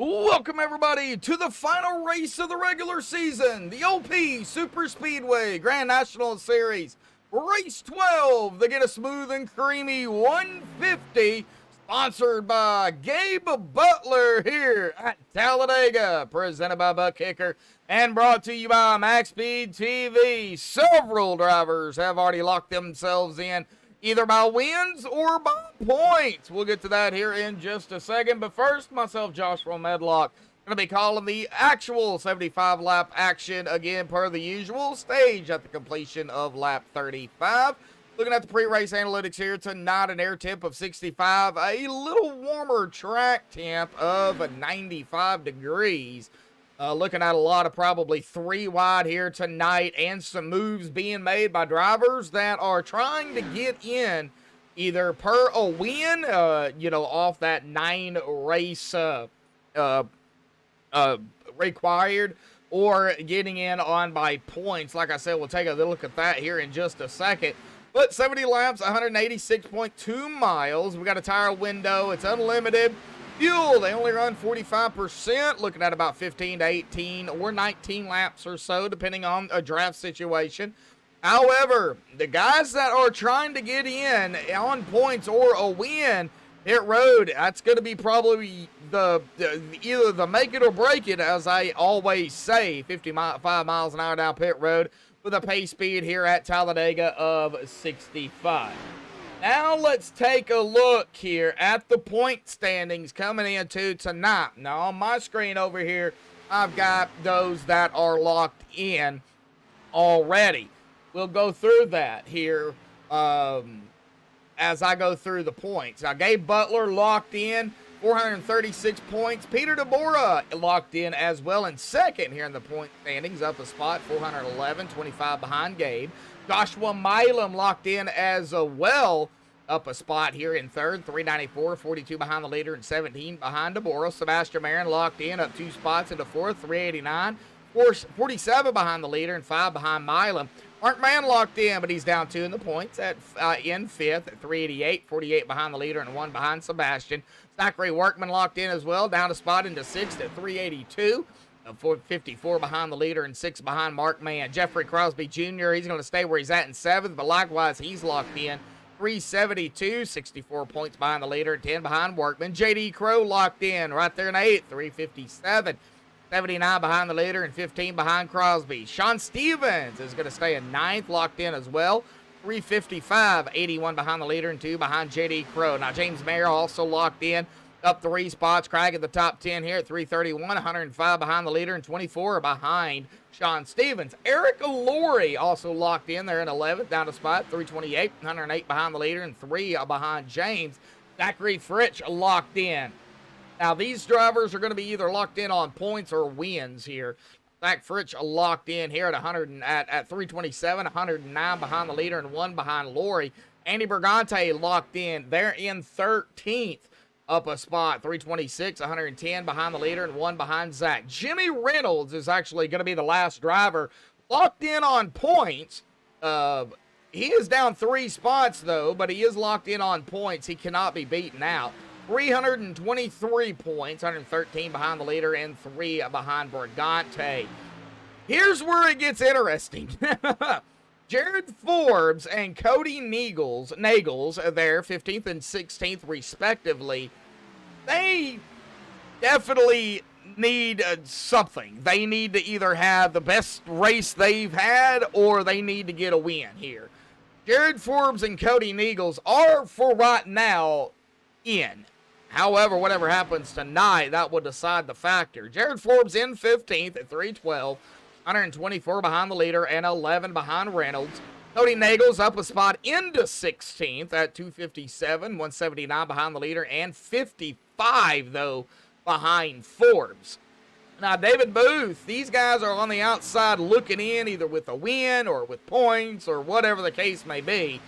Welcome everybody to the final race of the regular season, the OP Super Speedway Grand National Series, Race 12, the Get a Smooth and Creamy 150, sponsored by Gabe Butler here at Talladega, presented by Buck Kicker, and brought to you by MaxspeedTV. Several drivers have already locked themselves in, either by wins or by points. We'll get to that here in just a second. But first, myself, Joshua Medlock, going to be calling the actual 75-lap action again per the usual stage at the completion of lap 35. Looking at the pre-race analytics here tonight, an air temp of 65, a little warmer track temp of 95 degrees. Looking at a lot of probably 3 wide here tonight, and some moves being made by drivers that are trying to get in either per a win, off that 9 race required, or getting in on by points. Like I said, we'll take a look at that here in just a second. But 70 laps, 186.2 miles. We got a tire window. It's unlimited. Fuel, they only run 45%, looking at about 15 to 18 or 19 laps or so, depending on a draft situation. However, the guys that are trying to get in on points or a win, pit road, that's going to be probably either the make it or break it, as I always say. 55 miles an hour down pit road with a pace speed here at Talladega of 65. Now let's take a look here at the point standings coming into tonight. Now on my screen over here, I've got those that are locked in already. We'll go through that here as I go through the points. Now Gabe Butler locked in, 436 points. Peter DeBora locked in as well in second here in the point standings, up a spot, 411, 25 behind Gabe. Joshua Milam locked in as well, up a spot here in third, 394, 42 behind the leader and 17 behind DeBora. Sebastian Marin locked in, up 2 spots into fourth, 389, 47 behind the leader and 5 behind Milam. Mark Mann locked in, but he's down 2 in the points in fifth at 388, 48 behind the leader and 1 behind Sebastian. Zachary Workman locked in as well, down a spot into sixth at 382. 54 behind the leader and 6 behind Mark Mann. Jeffrey Crosby Jr., he's going to stay where he's at in 7th, but likewise, he's locked in. 372, 64 points behind the leader, 10 behind Workman. J.D. Crow locked in right there in 8th, 357. 79 behind the leader and 15 behind Crosby. Sean Stevens is going to stay in 9th, locked in as well. 355, 81 behind the leader and 2 behind J.D. Crow. Now, James Mayer also locked in, up 3 spots, cracking the top 10 here at 331, 105 behind the leader and 24 behind Sean Stevens. Eric Laurie also locked in there in 11th, down a spot, 328, 108 behind the leader and 3 behind James. Zachary Fritsch locked in. Now, these drivers are going to be either locked in on points or wins here. Zach Fritsch locked in here at 327, 109 behind the leader and 1 behind Laurie. Andy Bergante locked in. They're in 13th. Up a spot, 326, 110 behind the leader and 1 behind Zach. Jimmy Reynolds is actually going to be the last driver locked in on points. He is down 3 spots, though, but he is locked in on points. He cannot be beaten out. 323 points, 113 behind the leader and 3 behind Bergante. Here's where it gets interesting. Jared Forbes and Cody Nagels there, 15th and 16th respectively, they definitely need something. They need to either have the best race they've had or they need to get a win here. Jared Forbes and Cody Nagels are, for right now, in. However, whatever happens tonight, that will decide the factor. Jared Forbes in 15th at 312. 124 behind the leader and 11 behind Reynolds. Cody Nagels up a spot into 16th at 257, 179 behind the leader and 55, though, behind Forbes. Now, David Booth, these guys are on the outside looking in either with a win or with points or whatever the case may be.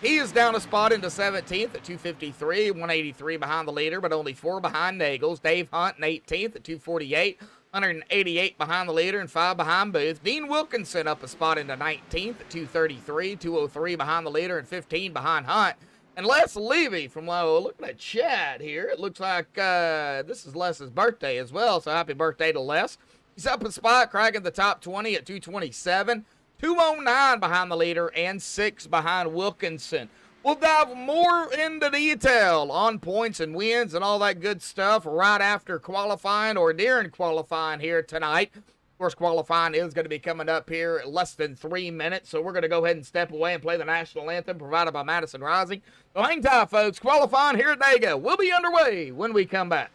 He is down a spot into 17th at 253, 183 behind the leader, but only 4 behind Nagels. Dave Hunt in 18th at 248, 188 behind the leader and 5 behind Booth. Dean Wilkinson up a spot into 19th at 233, 203 behind the leader and 15 behind Hunt. And Les Levy from looking at chat here, it looks like this is Les's birthday as well, so happy birthday to Les. He's up a spot, cracking the top 20 at 227, 209 behind the leader, and 6 behind Wilkinson. We'll dive more into detail on points and wins and all that good stuff right after qualifying or during qualifying here tonight. Of course, qualifying is going to be coming up here in less than 3 minutes, so we're going to go ahead and step away and play the national anthem provided by Madison Rising. So hang tight, folks. Qualifying here at Dega will be underway when we come back.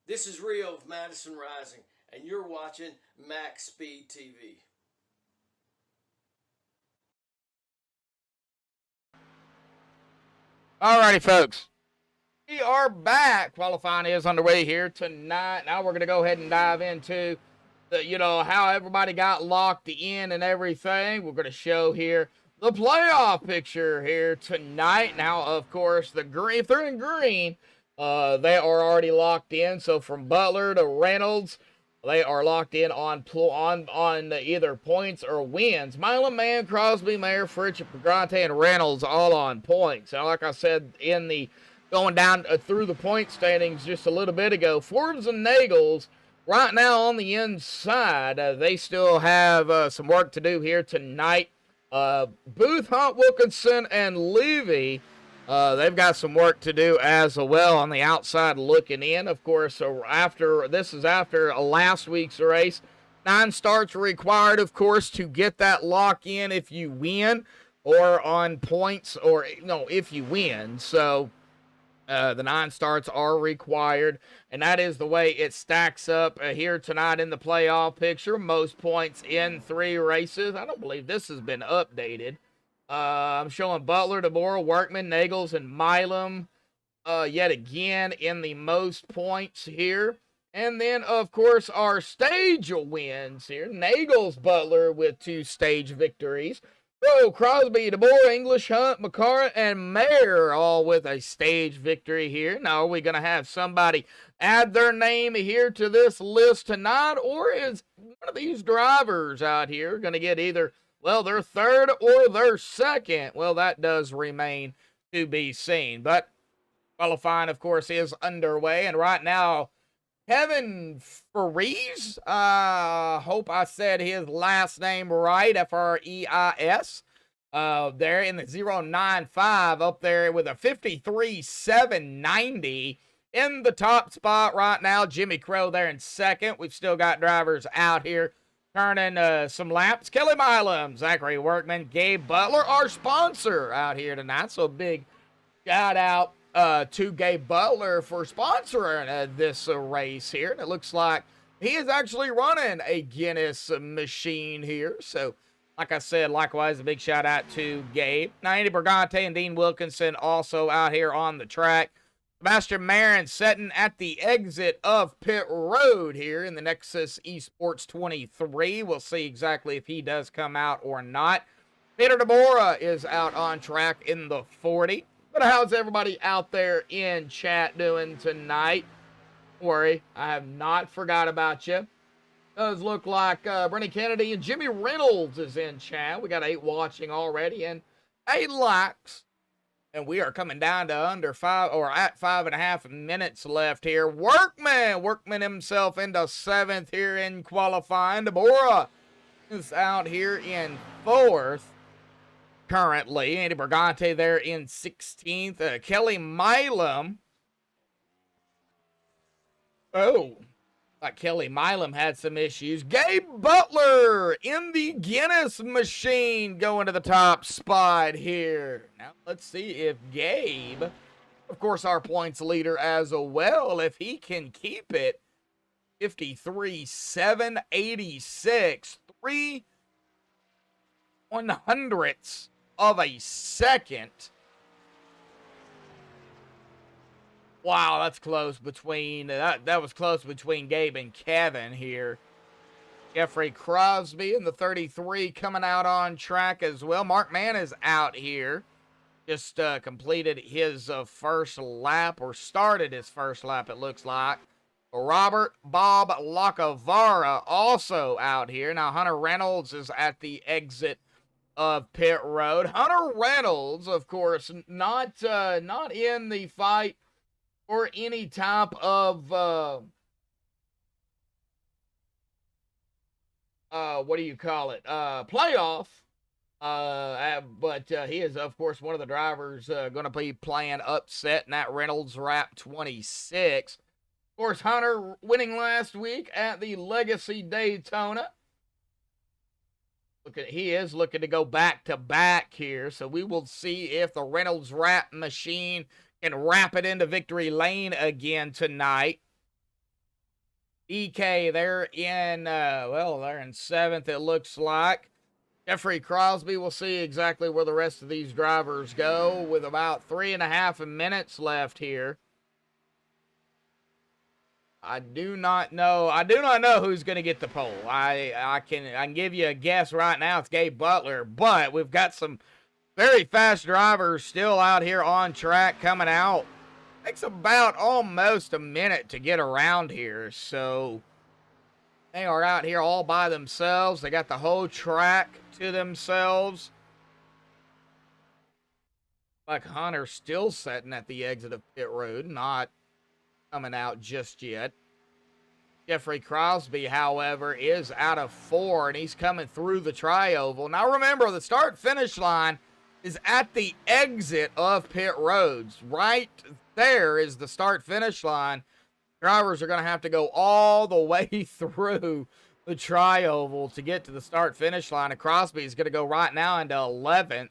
This is Rio of Madison Rising, and you're watching MaxspeedTV. Alrighty, folks. We are back. Qualifying is underway here tonight. Now we're going to go ahead and dive into the, how everybody got locked in and everything. We're going to show here the playoff picture here tonight. Now, of course, the green, if they're in green, they are already locked in. So from Butler to Reynolds, they are locked in on either points or wins. Milam, Mann, Crosby, Mayer, Fritch, Pagante, and Reynolds all on points. Now, like I said in the going down through the point standings just a little bit ago, Forbes and Nagels right now on the inside. They still have some work to do here tonight. Booth, Hunt, Wilkinson, and Levy, they've got some work to do as well on the outside looking in. Of course, after last week's race, 9 starts are required, of course, to get that lock in if you win or on points or, if you win. So the 9 starts are required, and that is the way it stacks up here tonight in the playoff picture. Most points in 3 races. I don't believe this has been updated. I'm showing Butler, DeBoer, Workman, Nagels, and Milam yet again in the most points here. And then, of course, our stage wins here. Nagels, Butler with 2 stage victories. So, Crosby, DeBoer, English, Hunt, McCarran, and Mayer all with a stage victory here. Now, are we going to have somebody add their name here to this list tonight? Or is one of these drivers out here going to get either, their third or their second? Well, that does remain to be seen. But qualifying, of course, is underway. And right now, Kevin Freeze, hope I said his last name right, F-R-E-I-S, there in the 095 up there with a 53.790 in the top spot right now. Jimmy Crow there in second. We've still got drivers out here turning some laps. Kelly Milam, Zachary Workman, Gabe Butler, our sponsor out here tonight. So a big shout out to Gabe Butler for sponsoring this race here. And it looks like he is actually running a Guinness machine here. So, like I said, likewise, a big shout out to Gabe. Now, Andy Bergante and Dean Wilkinson also out here on the track. Sebastian Marin sitting at the exit of pit road here in the Nexus Esports 23. We'll see exactly if he does come out or not. Peter DeBora is out on track in the 40. But how's everybody out there in chat doing tonight? Don't worry, I have not forgot about you. Does look like Brennan Kennedy and Jimmy Reynolds is in chat. We got 8 watching already and 8 likes. And we are coming down to under 5 or at 5.5 minutes left here. Workman himself into 7th here in qualifying. Deborah is out here in 4th. Currently, Andy Bergante there in 16th. Kelly Milam. Like Kelly Milam had some issues. Gabe Butler in the Guinness machine going to the top spot here. Now, let's see if Gabe, of course, our points leader as well, if he can keep it. 53.786. 3/100ths of a second. Wow, that's close between that was close between Gabe and Kevin here. Jeffrey Crosby in the 33 coming out on track as well. Mark Mann is out here. Just completed his first lap, or started his first lap, it looks like. Robert Bob Lacavara also out here. Now Hunter Reynolds is at the exit of pit road. Hunter Reynolds, of course, not in the fight or any type of what do you call it? Playoff. But he is, of course, one of the drivers going to be playing upset in that Reynolds wrap 26. Of course, Hunter winning last week at the Legacy Daytona. He is looking to go back-to-back here, so we will see if the Reynolds wrap machine can wrap it into victory lane again tonight. EK, they're in 7th, it looks like. Jeffrey Crosby, we'll see exactly where the rest of these drivers go with about 3.5 minutes left here. I do not know. I do not know who's going to get the pole. I can give you a guess right now. It's Gabe Butler, but we've got some very fast drivers still out here on track coming out. Takes about almost a minute to get around here, so they are out here all by themselves. They got the whole track to themselves. Like Hunter still sitting at the exit of pit road, not coming out just yet. Jeffrey Crosby, however, is out of 4, and he's coming through the tri-oval. Now remember, the start-finish line is at the exit of pit roads. Right there is the start-finish line. Drivers are going to have to go all the way through the tri-oval to get to the start-finish line. And Crosby is going to go right now into 11th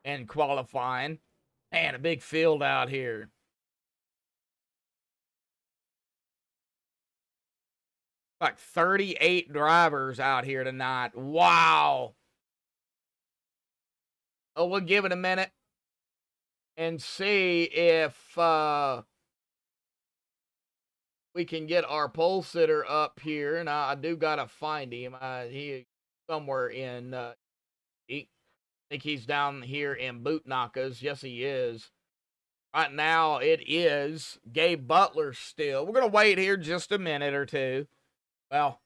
in qualifying. Man, a big field out here. Like 38 drivers out here tonight. Wow. Oh, we'll give it a minute and see if we can get our pole sitter up here. Now, I do got to find him. He somewhere in, I think he's down here in Boot Knockas. Yes, he is. Right now, it is Gabe Butler still. We're going to wait here just a minute or two. Well,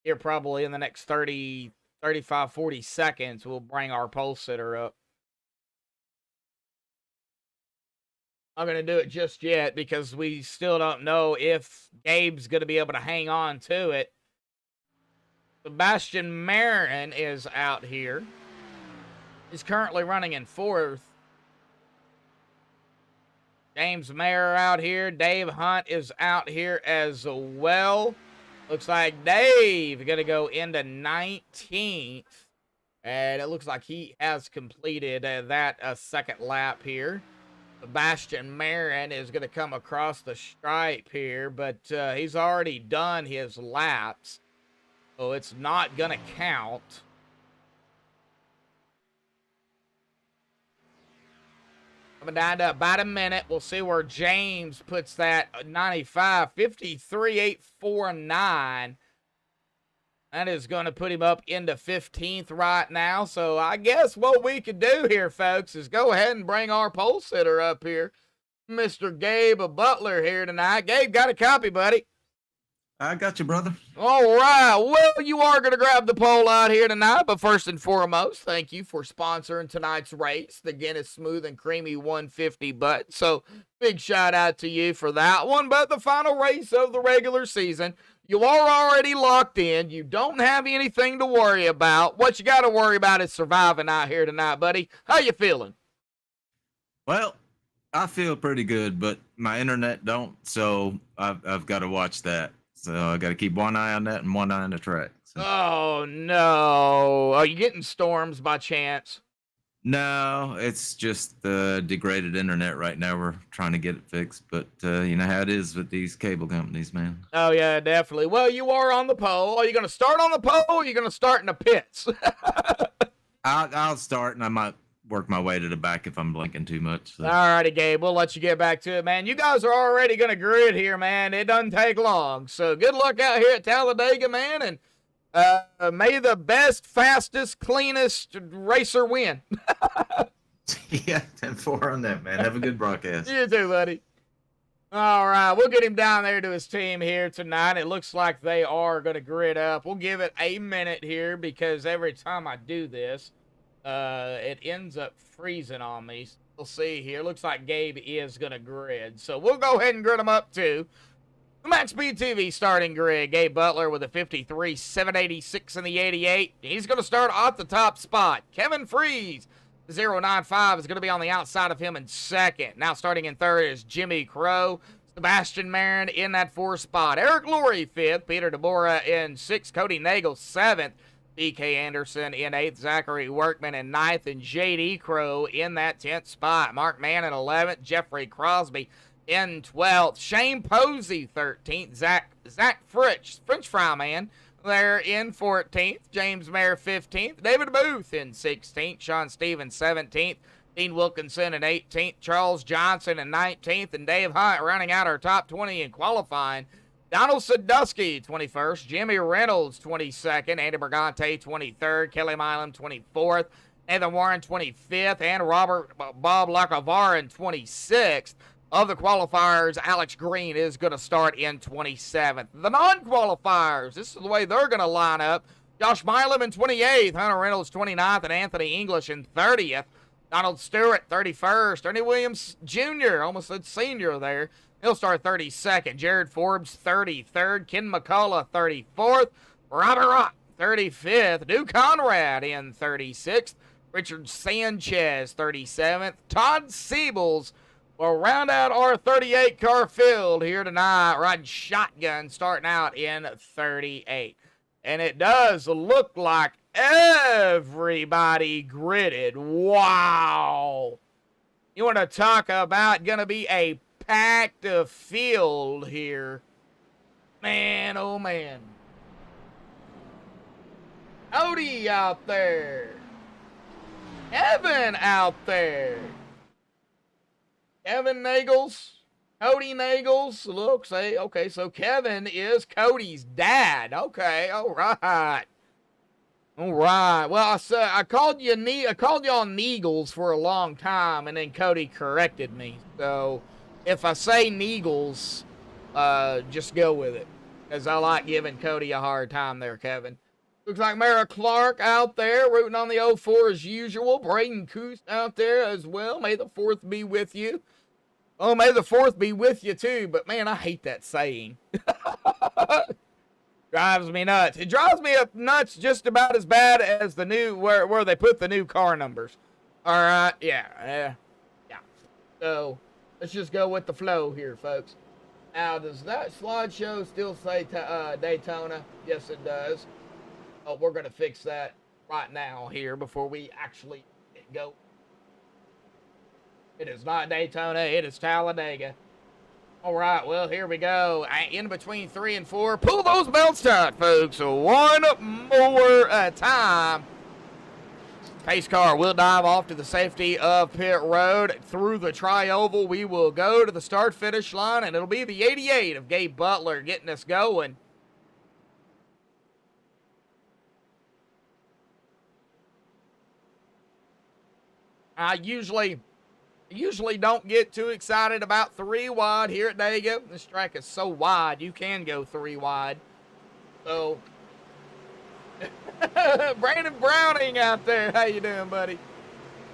here probably in the next 30, 35, 40 seconds, we'll bring our pole sitter up. I'm going to do it just yet because we still don't know if Gabe's going to be able to hang on to it. Sebastian Marin is out here. He's currently running in 4th. James Mayer out here. Dave Hunt is out here as well. Looks like Dave going to go into 19th. And it looks like he has completed that second lap here. Sebastian Marin is going to come across the stripe here, but he's already done his laps. So it's not going to count. Coming down to about a minute. We'll see where James puts that 95, 53.849. That is going to put him up into 15th right now. So I guess what we could do here, folks, is go ahead and bring our pole sitter up here. Mr. Gabe Butler here tonight. Gabe, got a copy, buddy? I got you, brother. All right. Well, you are going to grab the pole out here tonight, but first and foremost, thank you for sponsoring tonight's race, the Guinness Smooth and Creamy 150 Butt. So big shout out to you for that one. But the final race of the regular season, you are already locked in. You don't have anything to worry about. What you got to worry about is surviving out here tonight, buddy. How you feeling? Well, I feel pretty good, but my internet don't, so I've got to watch that. So I got to keep one eye on that and one eye on the track. So. Oh, no. Are you getting storms by chance? No, it's just the degraded internet right now. We're trying to get it fixed, but you know how it is with these cable companies, man. Oh, yeah, definitely. Well, you are on the pole. Are you going to start on the pole or are you going to start in the pits? I'll start, and I might work my way to the back if I'm blinking too much. So. All righty, Gabe. We'll let you get back to it, man. You guys are already going to grid here, man. It doesn't take long. So good luck out here at Talladega, man, and may the best, fastest, cleanest racer win. Yeah, 10-4 on that, man. Have a good broadcast. You too, buddy. All right, we'll get him down there to his team here tonight. It looks like they are going to grid up. We'll give it a minute here because every time I do this, it ends up freezing on me. We'll see here. Looks like Gabe is going to grid. So we'll go ahead and grid him up too. The MaxspeedTV starting grid. Gabe Butler with a 53, 786 in the 88. He's going to start off the top spot. Kevin Freeze, 095, is going to be on the outside of him in second. Now starting in third is Jimmy Crow. Sebastian Marin in that 4th spot. Eric Lurie 5th. Peter DeBora in 6th. Cody Nagel 7th. B.K. Anderson in 8th, Zachary Workman in 9th, and J.D. Crow in that 10th spot. Mark Mann in 11th, Jeffrey Crosby in 12th, Shane Posey 13th, Zach French Fry Man there in 14th, James Mayer 15th, David Booth in 16th, Sean Stevens 17th, Dean Wilkinson in 18th, Charles Johnson in 19th, and Dave Hunt rounding out our top 20 in qualifying Donald Sadusky, 21st. Jimmy Reynolds, 22nd. Andy Brigante, 23rd. Kelly Milam, 24th. Nathan Warren, 25th. And Bob Lacavarin, 26th. Of the qualifiers, Alex Green is going to start in 27th. The non-qualifiers, this is the way they're going to line up. Josh Milam in 28th. Hunter Reynolds, 29th. And Anthony English in 30th. Donald Stewart, 31st. Ernie Williams Jr., almost said senior there. He'll start 32nd. Jared Forbes, 33rd. Ken McCullough, 34th. Robert Rock, 35th. Duke Conrad in 36th. Richard Sanchez, 37th. Todd Siebels will round out our 38-car field here tonight, riding shotgun, starting out in 38. And it does look like everybody gridded. Wow. You want to talk about going to be a packed field here. Man, oh man. Cody out there. Evan out there. Kevin Nagels. Cody Nagels. Look, say, okay, so Kevin is Cody's dad. Okay, all right. All right. Well, I called you all Neagles for a long time, and then Cody corrected me. So if I say Neagles, just go with it, because I like giving Cody a hard time there, Kevin. Looks like Mara Clark out there rooting on the 04 as usual. Braden Coos out there as well. May the 4th be with you. Oh, may the 4th be with you too. But man, I hate that saying. Drives me nuts. It drives me up nuts just about as bad as the new, where they put the new car numbers. All right, yeah. So let's just go with the flow here, folks. Now, does that slideshow still say Daytona? Yes, it does. Oh, we're going to fix that right now here before we actually go. It is not Daytona. It is Talladega. All right, well, here we go. In between 3 and 4. Pull those belts tight, folks. One more time. Pace car will dive off to the safety of pit road. Through the tri-oval, we will go to the start-finish line, and it'll be the 88 of Gabe Butler getting us going. I usually don't get too excited about 3 wide here at Dega. This track is so wide, you can go 3 wide. So, Brandon Browning out there. How you doing, buddy?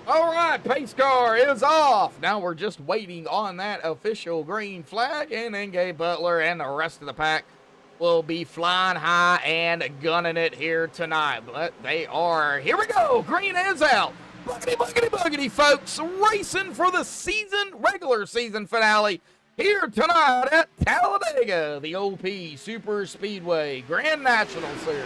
All right, pace car is off. Now we're just waiting on that official green flag, and then Gabe Butler and the rest of the pack will be flying high and gunning it here tonight. But they are, here we go, green is out. Buggity, buggity, buggity, folks. Racing for the regular season finale here tonight at Talladega, the OP Super Speedway Grand National Series.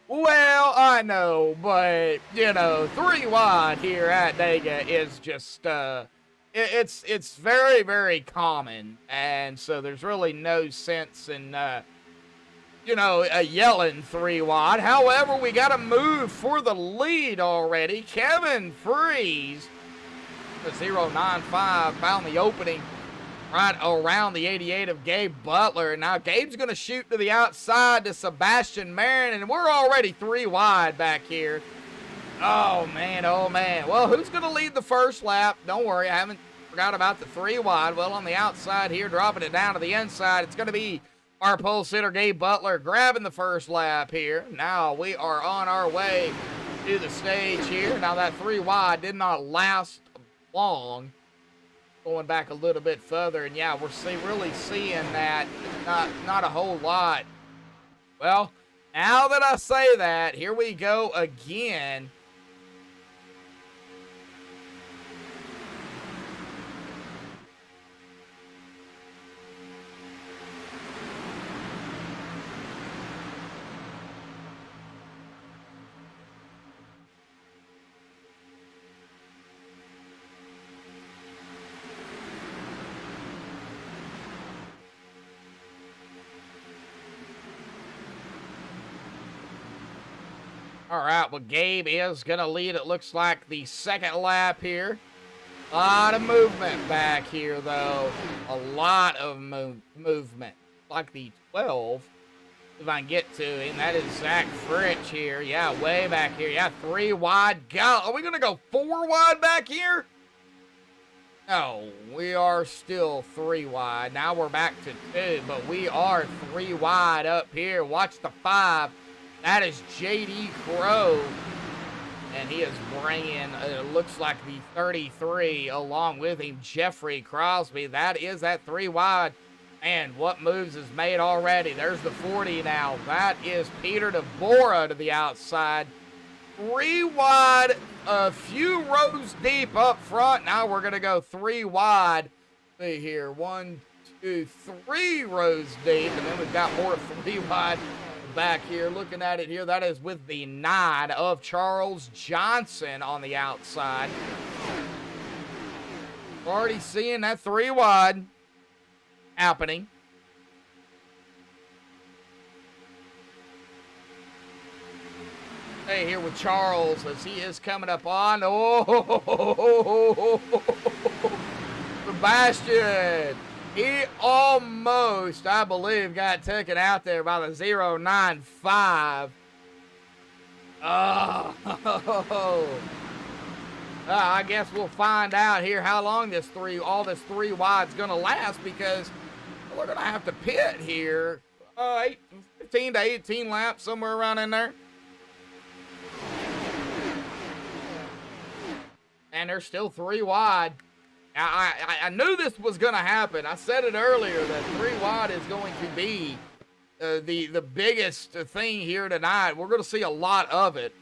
Well, I know, but, 3 wide here at Dega is just, it's very, very common. And so there's really no sense in, yelling 3 wide. However, we got to move for the lead already. Kevin Freeze, the 095, found the opening right around the 88 of Gabe Butler. Now, Gabe's going to shoot to the outside to Sebastian Marin, and we're already 3 wide back here. Oh, man, oh, man. Well, who's going to lead the first lap? Don't worry, I haven't forgot about the 3 wide. Well, on the outside here, dropping it down to the inside, it's going to be our pole sitter, Gabe Butler, grabbing the first lap here. Now we are on our way to the stage here. Now that 3 wide did not last long. Going back a little bit further, and yeah, we're really seeing that not a whole lot. Well, now that I say that, here we go again. All right, well, Gabe is going to lead, it looks like, the second lap here. A lot of movement back here, though. A lot of movement. Like the 12, if I can get to him. That is Zach Fritch here. Yeah, way back here. Yeah, 3 wide. Go. Are we going to go 4 wide back here? No, we are still 3 wide. Now we're back to 2, but we are 3 wide up here. Watch the 5. That is J.D. Crow. And he is bringing, it looks like the 33 along with him, Jeffrey Crosby. That is that 3 wide. And what moves is made already. There's the 40 now. That is Peter DeBora to the outside. 3 wide, a few rows deep up front. Now we're going to go 3 wide. See here, 1, 2, 3 rows deep. And then we've got more 3 wide back here. Looking at it here, that is with the 9 of Charles Johnson on the outside. We're already seeing that 3 wide happening. Hey, here with Charles as he is coming up on. Oh, Sebastian. He almost, I believe, got taken out there by the 095. Oh. I guess we'll find out here how long all this 3 wide's going to last, because we're going to have to pit here. 15 to 18 laps, somewhere around in there. And there's still 3 wide. I knew this was going to happen. I said it earlier that 3 wide is going to be the biggest thing here tonight. We're going to see a lot of it.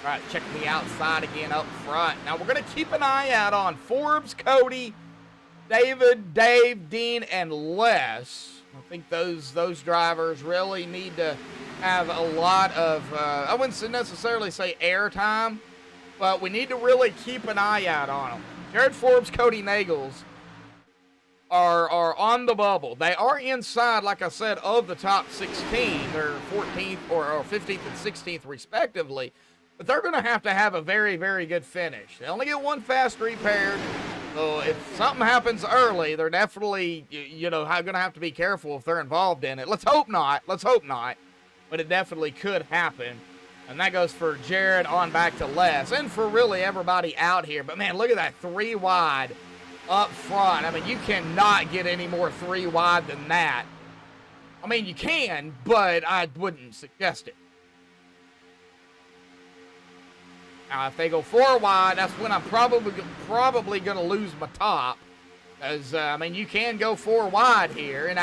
All right, check the outside again up front. Now we're going to keep an eye out on Forbes, Cody, David, Dave, Dean, and Les. I think those drivers really need to have a lot of, I wouldn't necessarily say airtime, but we need to really keep an eye out on them. Jared Forbes, Cody Nagels are on the bubble. They are inside, like I said, of the top 16. They're 14th or 15th and 16th respectively, but they're going to have a very, very good finish. They only get 1 fast repaired. So if something happens early, they're definitely, going to have to be careful if they're involved in it. Let's hope not. But it definitely could happen. And that goes for Jared on back to Les. And for really everybody out here. But, man, look at that 3 wide up front. I mean, you cannot get any more 3 wide than that. I mean, you can, but I wouldn't suggest it. Now, if they go 4 wide, that's when I'm probably going to lose my top. As you can go 4 wide here. And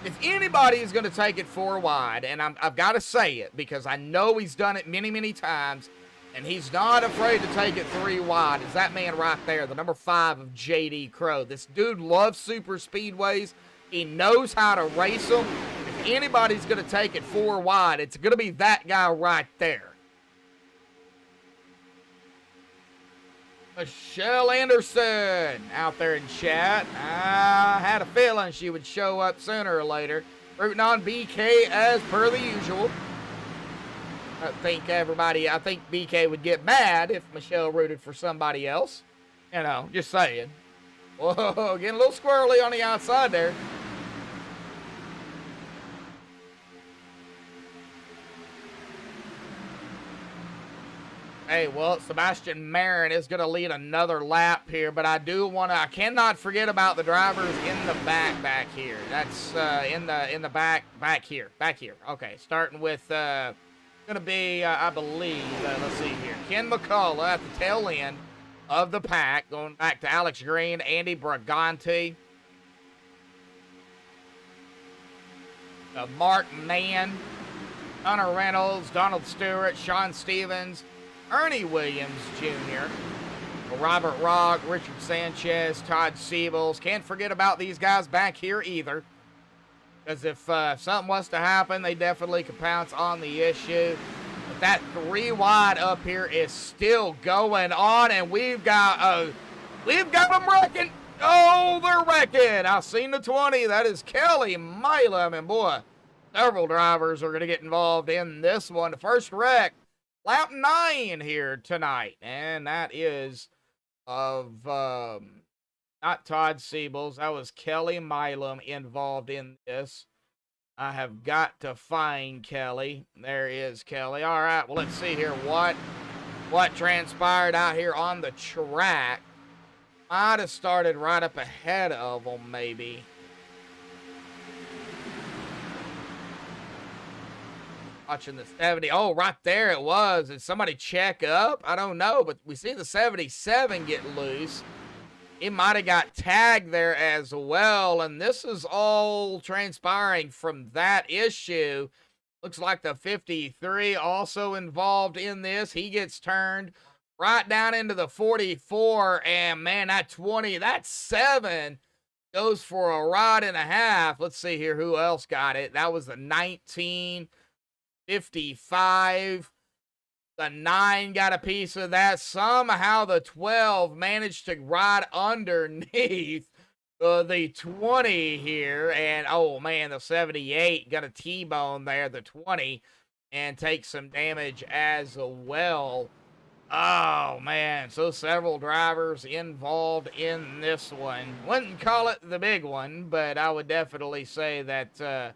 if anybody is going to take it 4 wide, and I've got to say it because I know he's done it many, many times, and he's not afraid to take it 3 wide, is that man right there, the number 5 of J.D. Crow. This dude loves super speedways. He knows how to race them. If anybody's going to take it 4 wide, it's going to be that guy right there. Michelle Anderson out there in chat. I had a feeling she would show up sooner or later. Rooting on BK as per the usual. I think BK would get mad if Michelle rooted for somebody else. Just saying. Whoa, getting a little squirrely on the outside there. Hey, well, Sebastian Marin is going to lead another lap here, but I cannot forget about the drivers in the back here. That's in the back here. Okay, starting with, going to be, I believe, let's see here, Ken McCullough at the tail end of the pack, going back to Alex Green, Andy Brigante, Mark Mann, Hunter Reynolds, Donald Stewart, Sean Stevens, Ernie Williams Jr., Robert Rock, Richard Sanchez, Todd Siebels. Can't forget about these guys back here either. Because if something was to happen, they definitely could pounce on the issue. But that 3 wide up here is still going on, and we've got them wrecking. Oh, they're wrecking. I've seen the 20. That is Kelly Milam, and boy, several drivers are going to get involved in this one. The first wreck, lap 9 here tonight. And that is of, not Todd Siebels. That was Kelly Milam involved in this. I have got to find Kelly. There is Kelly. All right, well, let's see here what transpired out here on the track. Might have started right up ahead of them, maybe. Watching the 70. Oh, right there it was. Did somebody check up? I don't know, but we see the 77 get loose. He might have got tagged there as well, and this is all transpiring from that issue. Looks like the 53 also involved in this. He gets turned right down into the 44, and man, that 20, that 7 goes for a ride and a half. Let's see here who else got it. That was the 1955. The 9 got a piece of that. Somehow the 12 managed to ride underneath the 20 here. And, oh, man, the 78 got a T-bone there, the 20, and take some damage as well. Oh, man. So several drivers involved in this one. Wouldn't call it the big one, but I would definitely say that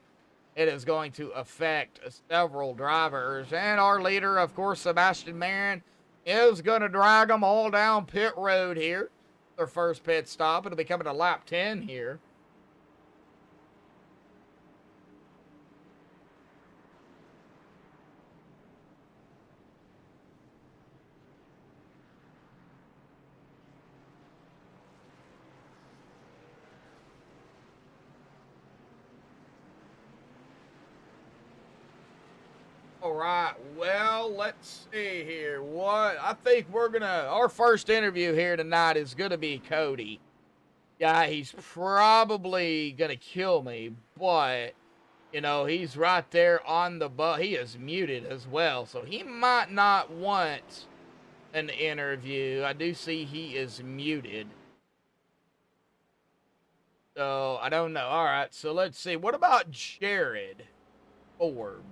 it is going to affect several drivers. And our leader, of course, Sebastian Marin, is going to drag them all down pit road here. Their first pit stop. It'll be coming to lap 10 here. All right, well, let's see here. I think our first interview here tonight is gonna be Cody. Yeah, he's probably gonna kill me, but, you know, he's right there on the he is muted as well, so he might not want an interview. I do see he is muted. So, I don't know. All right, so let's see. What about Jared Forbes?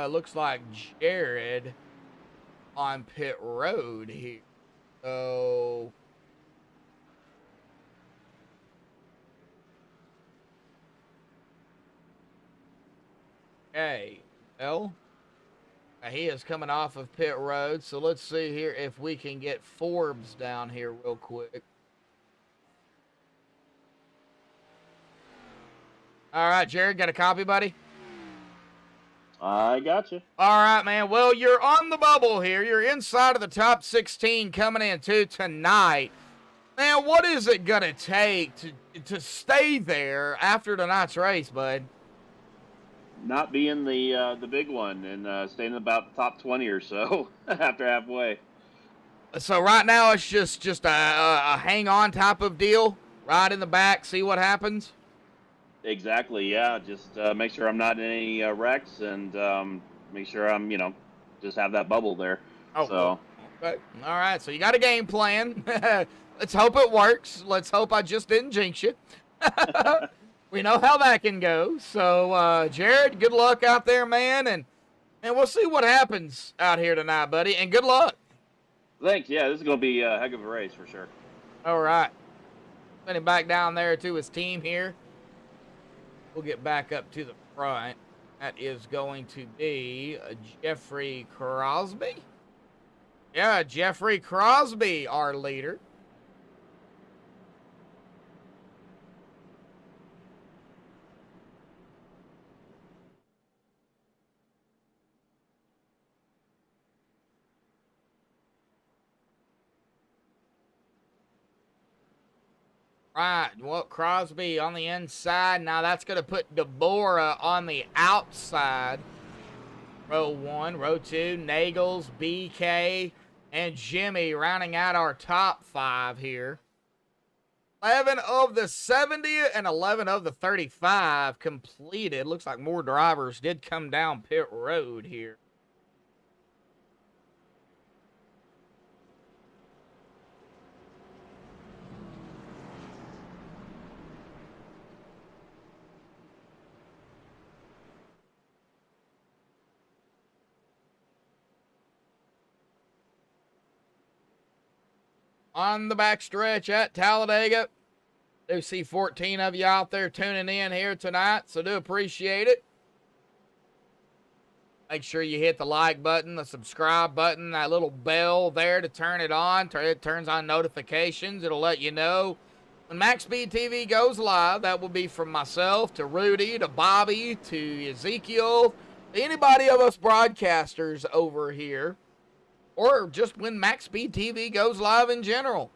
Looks like Jared on pit road here. So, okay, well, he is coming off of pit road. So let's see here if we can get Forbes down here real quick. All right, Jared, got a copy, buddy? I got you. All right, man. Well, you're on the bubble here. You're inside of the top 16 coming into tonight. Man, what is it going to take to stay there after tonight's race, bud? Not being the big one and staying about the top 20 or so after halfway. So right now it's just a hang-on type of deal. Right in the back, see what happens? Exactly, yeah. Just make sure I'm not in any wrecks and make sure I'm, just have that bubble there. Oh, so. Okay. All right, so you got a game plan. Let's hope it works. Let's hope I just didn't jinx you. We know how that can go. So, Jared, good luck out there, man, and we'll see what happens out here tonight, buddy, and good luck. Thanks, yeah, this is going to be a heck of a race for sure. All right. Send him back down there to his team here. We'll get back up to the front. That is going to be Jeffrey Crosby. Yeah, Jeffrey Crosby, our leader. Right, well, Crosby on the inside. Now that's going to put Deborah on the outside. Row 1, row 2, Nagels, BK, and Jimmy rounding out our top 5 here. 11 of the 70 and 11 of the 35 completed. Looks like more drivers did come down pit road here. on the backstretch at Talladega. Do see 14 of you out there tuning in here tonight, so do appreciate it. Make sure you hit the like button, the subscribe button, that little bell there to turn it on. It turns on notifications. It'll let you know when MaxspeedTV goes live. That will be from myself to Rudy to Bobby to Ezekiel, to anybody of us broadcasters over here, or just when MaxspeedTV goes live in general.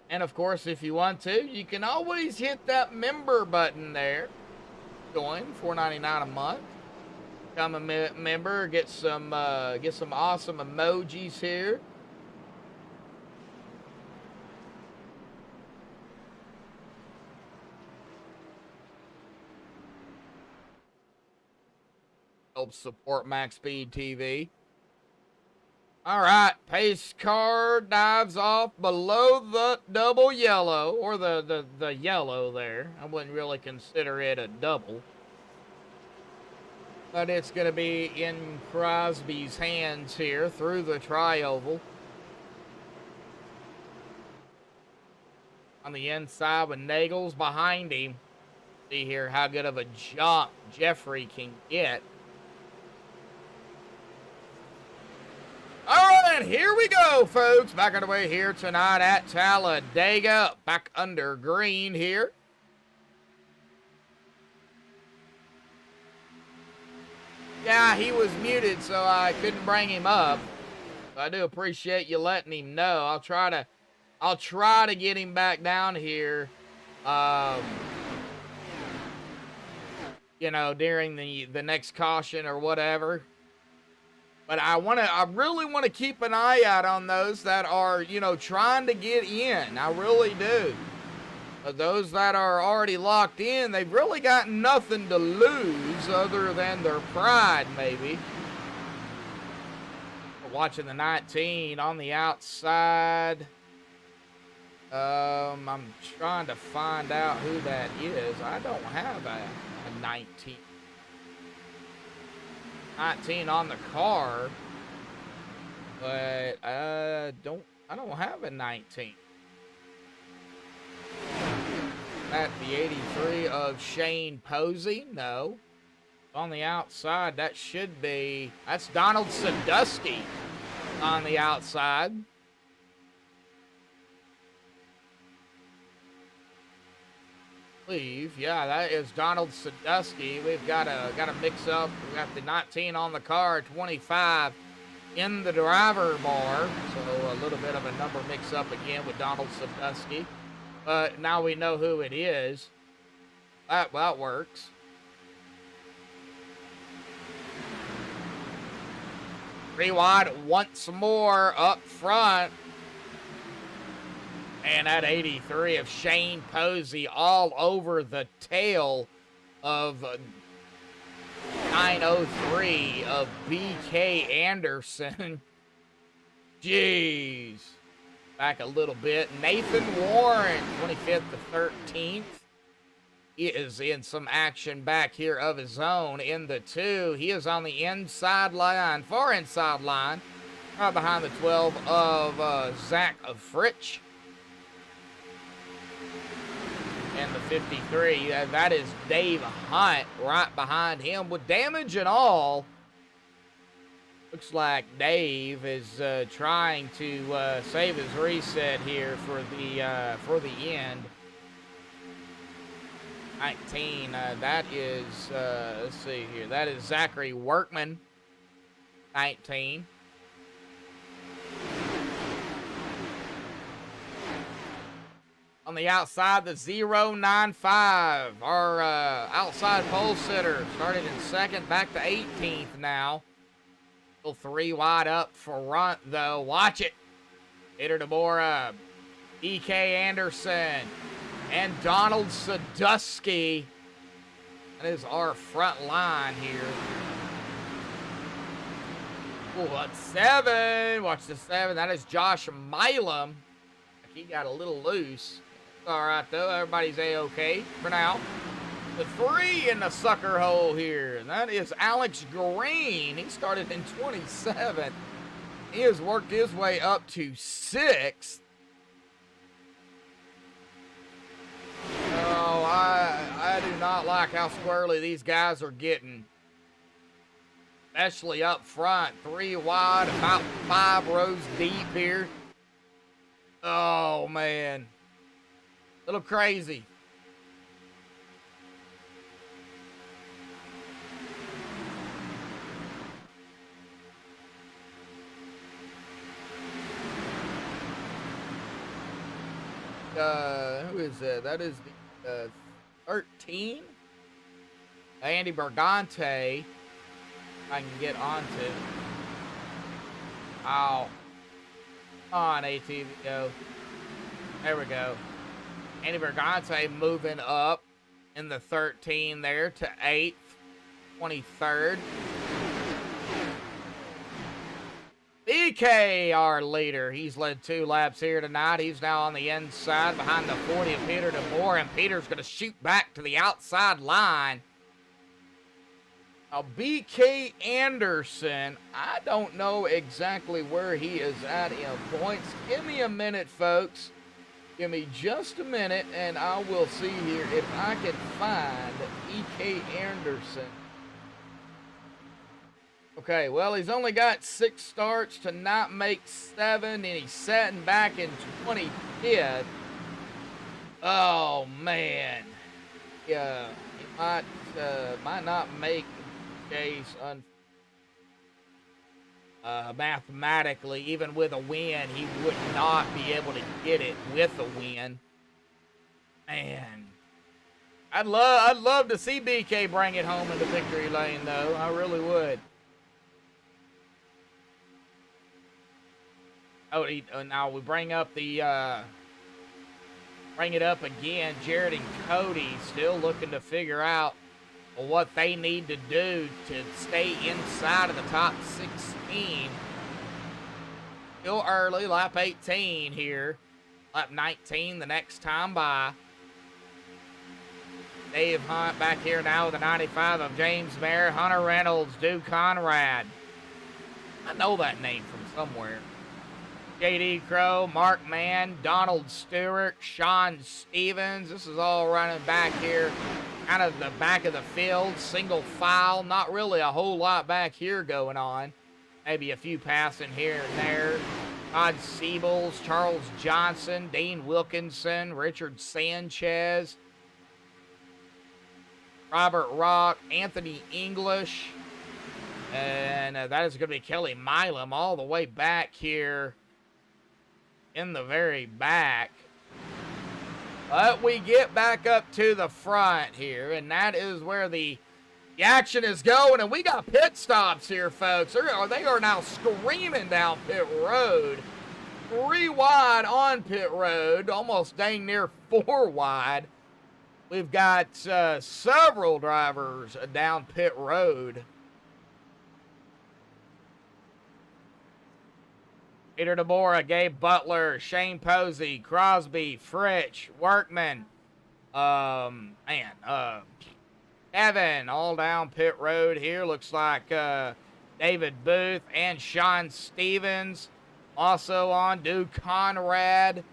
And of course, if you want to, you can always hit that member button there. Join, $4.99 a month. Become a member, get some awesome emojis here. Help support MaxspeedTV. All right, pace car dives off below the double yellow, or the yellow there. I wouldn't really consider it a double. But it's going to be in Crosby's hands here through the tri-oval. On the inside with Nagels behind him. See here how good of a jump Jeffrey can get. All right, here we go, folks. Back underway here tonight at Talladega. Back under green here. Yeah, he was muted, so I couldn't bring him up. I do appreciate you letting him know. I'll try to get him back down here. You know, during the next caution or whatever. But I really want to keep an eye out on those that are, you know, trying to get in. I really do. But those that are already locked in, they've really got nothing to lose other than their pride, maybe. We're watching the 19 on the outside. I'm trying to find out who that is. I don't have a 19. 19 on the car, but I don't have a 19. That the 83 of Shane Posey? No. On the outside, that's Donald Sadusky on the outside. Yeah, that is Donald Sadusky. We've got a mix up. We got the 19 on the car, 25 in the driver bar. So a little bit of a number mix up again with Donald Sadusky. But now we know who it is. That works. Rewind once more up front. And that 83 of Shane Posey all over the tail of 903 of BK Anderson. Jeez. Back a little bit. Nathan Warren, 25th to 13th. He is in some action back here of his own in the 2. He is on the inside line, far inside line, right behind the 12 of Zach Fritsch. And the 53, that is Dave Hunt right behind him with damage and all. Looks like Dave is trying to save his reset here for the end. 19, that is, let's see here, that is Zachary Workman, 19. On the outside, the 095, our outside pole sitter, started in second, back to 18th now. Still 3 wide up front, though. Watch it. Peter DeBora, E.K. Anderson, and Donald Sadusky. That is our front line here. Oh, that's 7. Watch the 7. That is Josh Milam. He got a little loose. All right, though. Everybody's A-okay for now. The 3 in the sucker hole here. And that is Alex Green. He started in 27th. He has worked his way up to 6th. Oh, I do not like how squirrely these guys are getting. Especially up front. 3 wide, about 5 rows deep here. Oh, man. A little crazy. Who is that? That is the 13. Andy Bergante. I can get onto. Oh. Come on, ATV, go. There we go. Andy Bergante moving up in the 13 there to 8th, 23rd. BK, our leader, he's led 2 laps here tonight. He's now on the inside behind the 40 of Peter DeBoer, and Peter's going to shoot back to the outside line. Now, BK Anderson, I don't know exactly where he is at in points. Give me a minute, folks. Give me just a minute, and I will see here if I can find BK Anderson. Okay, well, he's only got 6 starts to not make 7, and he's sitting back in 25th. Oh, man. Yeah, he might not make the case mathematically. Even with a win, he would not be able to get it with a win. Man. I'd love to see BK bring it home into victory lane, though. I really would. Oh, now we bring up the, bring it up again. Jared and Cody still looking to figure out what they need to do to stay inside of the top 16. Still early, lap 18 here. Lap 19 the next time by. Dave Hunt back here now with the 95 of James Mayer, Hunter Reynolds, Duke Conrad. I know that name from somewhere. J.D. Crow, Mark Mann, Donald Stewart, Sean Stevens. This is all running back here, kind of the back of the field, single file. Not really a whole lot back here going on. Maybe a few passing here and there. Todd Siebels, Charles Johnson, Dean Wilkinson, Richard Sanchez, Robert Rock, Anthony English. And that is going to be Kelly Milam all the way back here in the very back. But we get back up to the front here, and that is where the action is going. And we got pit stops here, folks. They are now screaming down pit road. 3 wide on pit road, almost dang near 4 wide. We've got several drivers down pit road. Peter DeBora, Gabe Butler, Shane Posey, Crosby, Fritch, Workman, Evan, all down pit road here. Looks like David Booth and Sean Stevens also on. Duke Conrad.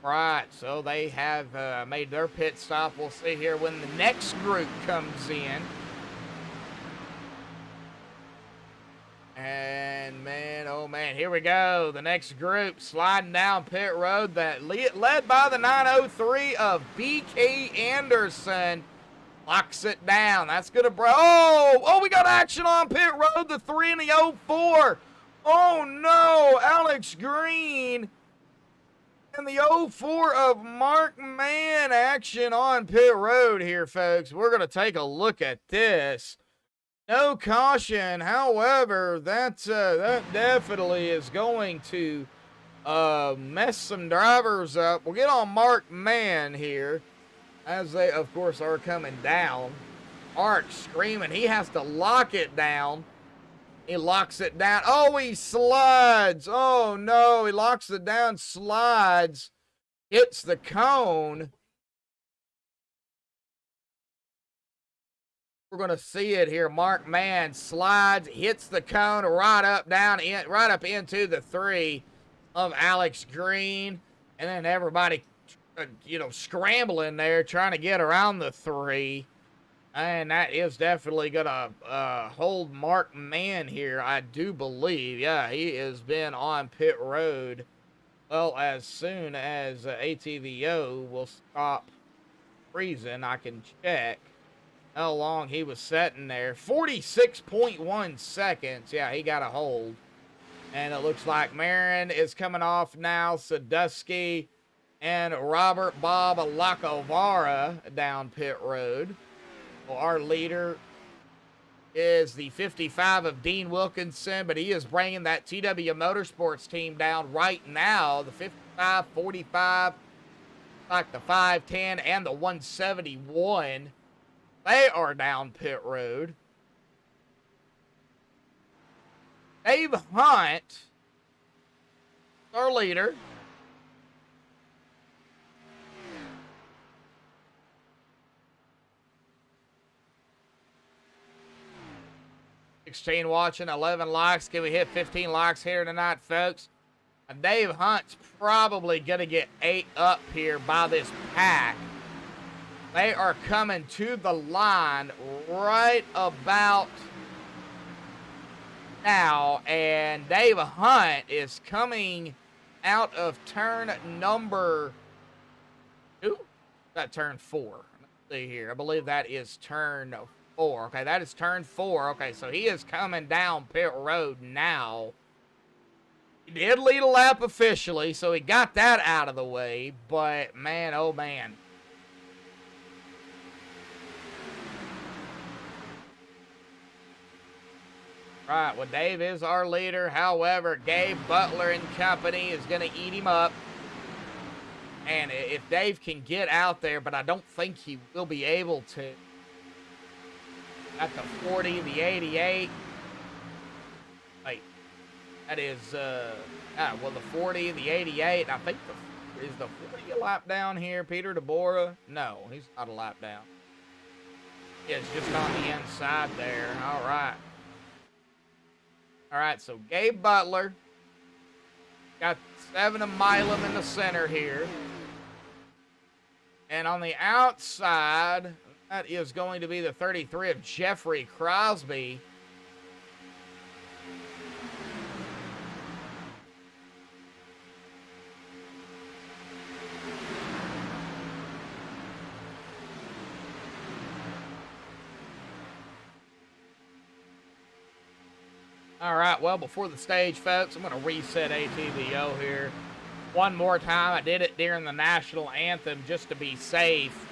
Right, so they have made their pit stop. We'll see here when the next group comes in. And man, oh man, here we go. The next group sliding down pit road, that led by the 903 of BK Anderson. Locks it down. That's going to oh, we got action on pit road. The 3 and the 04. Oh no, Alex Green and the 04 of Mark Mann. Action on pit road here, folks. We're going to take a look at this. No caution. However, that definitely is going to mess some drivers up. We'll get on Mark Mann here as they, of course, are coming down. Mark screaming. He has to lock it down. He locks it down. Oh, he slides. Oh, no. He locks it down, slides, hits the cone. We're going to see it here. Mark Mann slides, hits the cone right up right up into the 3 of Alex Green. And then everybody, scrambling there, trying to get around the 3. And that is definitely going to hold Mark Mann here, I do believe. Yeah, he has been on pit road. Well, as soon as ATVO will stop freezing, I can check how long he was sitting there. 46.1 seconds. Yeah, he got a hold. And it looks like Marin is coming off now. Sadusky and Robert Bob Lacovara down pit road. Well, our leader is the 55 of Dean Wilkinson, but he is bringing that TW Motorsports team down right now. The 55, 45, like the 510 and the 171. They are down pit road. Dave Hunt, our leader. Chain watching, 11 likes. Can we hit 15 likes here tonight, folks? Dave Hunt's probably going to get 8 up here by this pack. They are coming to the line right about now, and Dave Hunt is coming out of turn number 2. That turn 4. Let's see here. I believe that is turn 4. Okay, that is turn 4. Okay, so he is coming down pit road now. He did lead a lap officially, so he got that out of the way, but man, oh man. Right, well, Dave is our leader. However, Gabe Butler and company is going to eat him up. And if Dave can get out there, but I don't think he will be able to. At the 40, the 88. Wait, that is, well, the 40, the 88. I think is the 40 a lap down here, Peter DeBora? No, he's not a lap down. Yeah, it's just on the inside there. All right. All right, so Gabe Butler got 7 of Milam in the center here. And on the outside, that is going to be the 33 of Jeffrey Crosby. All right, well, before the stage, folks, I'm going to reset ATVO here one more time. I did it during the national anthem just to be safe.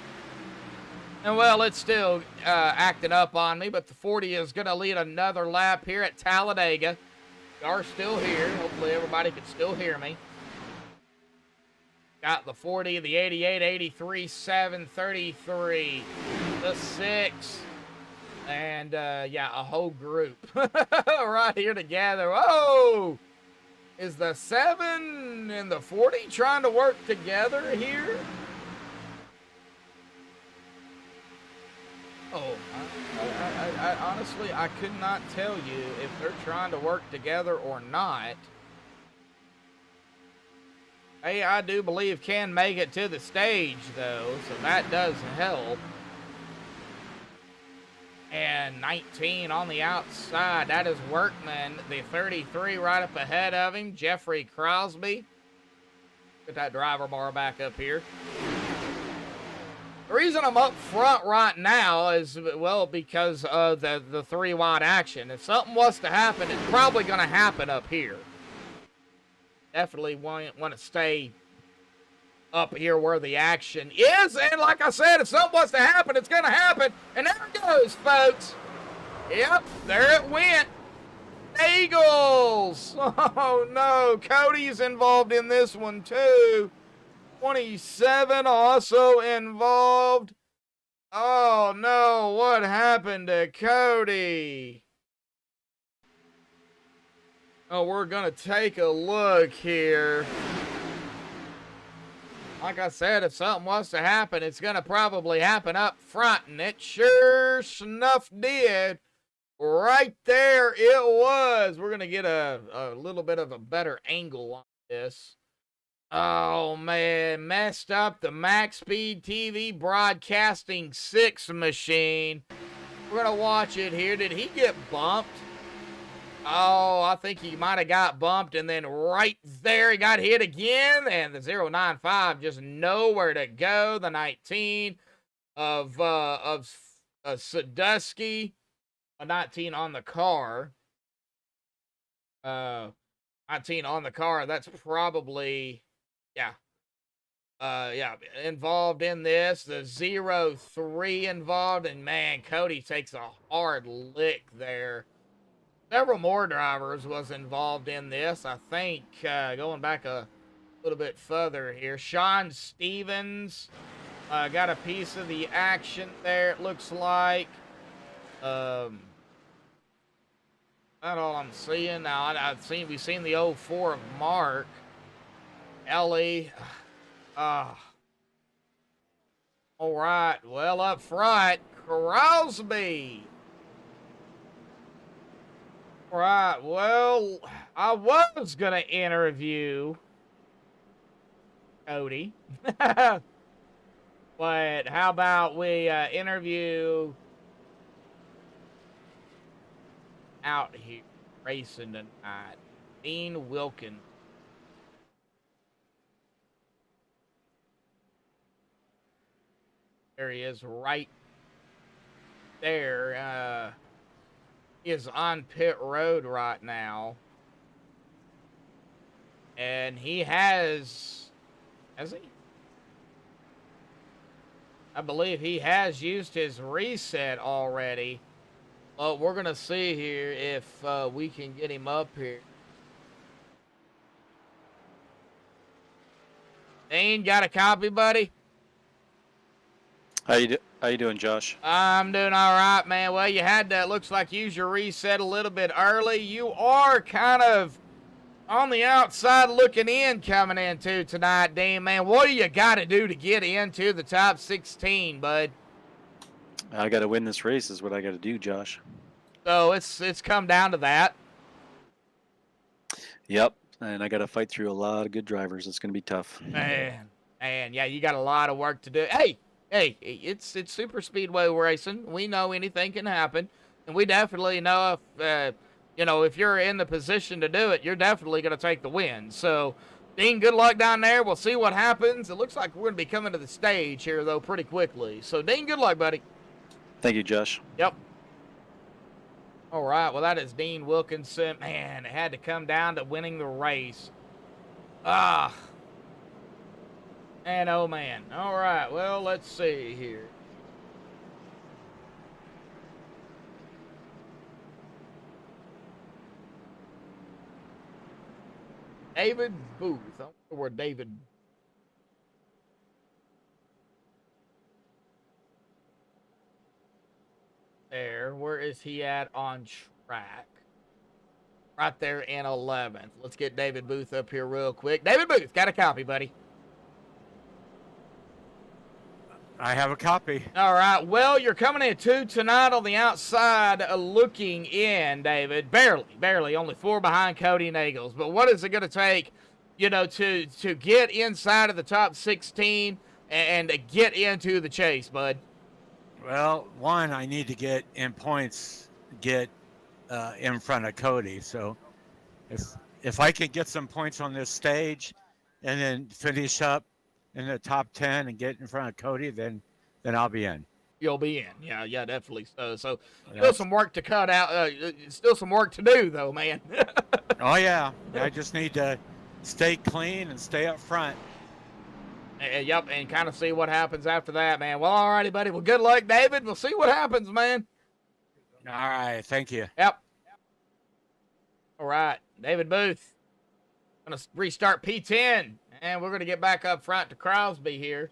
And, well, it's still acting up on me, but the 40 is going to lead another lap here at Talladega. We are still here. Hopefully everybody can still hear me. Got the 40, the 88, 83, 7, 33, the 6. And, yeah, a whole group right here together. Whoa! Is the 7 and the 40 trying to work together here? Oh, I honestly, I could not tell you if they're trying to work together or not. Hey, I do believe can make it to the stage, though, so that does help. And 19 on the outside. That is Workman. The 33 right up ahead of him. Jeffrey Crosby. Get that driver bar back up here. The reason I'm up front right now is, well, because of the 3 wide action. If something was to happen, it's probably going to happen up here. Definitely want to stay up here where the action is, and like I said, if something was to happen, it's gonna happen, and there it goes, folks. Yep, there it went. Eagles. Oh no, Cody's involved in this one too. 27 also involved. Oh no, what happened to Cody? Oh, we're gonna take a look here. like I said, if something was to happen, it's going to probably happen up front, and it sure snuff did. Right there it was. We're going to get a little bit of a better angle on this. Oh, man, messed up the MaxspeedTV Broadcasting 6 machine. We're going to watch it here. Did he get bumped? Oh, I think he might have got bumped, and then right there he got hit again, and the 095 just nowhere to go. The 19 of Sadusky, a 19 on the car. 19 on the car. That's probably, yeah, involved in this. The 03 involved, and man, Cody takes a hard lick there. Several more drivers was involved in this. I think going back a little bit further here, Sean Stevens got a piece of the action there, it looks like. That's all I'm seeing now. We've seen the 04 of Mark Ellie. All right, well, up front, Crosby. All right, well, I was going to interview Cody. But how about we interview out here racing tonight, Dean Wilkins. There he is right there. He is on pit road right now. And he has he? I believe he has used his reset already. Well, we're going to see here if we can get him up here. Dean, got a copy, buddy? How you doing, Josh? I'm doing all right, man. Well, you had to, looks like, use your reset a little bit early. You are kind of on the outside looking in coming into tonight, Dean, man. What do you got to do to get into the top 16, bud? I got to win this race is what I got to do, Josh. So it's come down to that. Yep, and I got to fight through a lot of good drivers. It's going to be tough. Man, yeah, you got a lot of work to do. Hey, it's super speedway racing. We know anything can happen, and we definitely know if you're in the position to do it, you're definitely going to take the win. So, Dean, good luck down there. We'll see what happens. It looks like we're going to be coming to the stage here, though, pretty quickly. So, Dean, good luck, buddy. Thank you, Josh. Yep. All right, well, that is Dean Wilkinson. Man, it had to come down to winning the race. And oh, man. All right, well, let's see here. David Booth. I wonder where David... There. Where is he at on track? Right there in 11th. Let's get David Booth up here real quick. David Booth, got a copy, buddy? I have a copy. All right. Well, you're coming in tonight on the outside looking in, David. Barely. Only 4 behind Cody Nagels. But what is it going to take, to get inside of the top 16 and to get into the chase, bud? Well, one, I need to get in points, in front of Cody. So if I can get some points on this stage and then finish up in the top 10 and get in front of Cody, then I'll be in. You'll be in. Yeah, definitely. So still some work to cut out. Still some work to do, though, man. Oh, yeah. I just need to stay clean and stay up front. Yep, and kind of see what happens after that, man. Well, all righty, buddy. Well, good luck, David. We'll see what happens, man. All right. Thank you. Yep. All right. David Booth. Going to restart P10. And we're going to get back up front to Crosby here.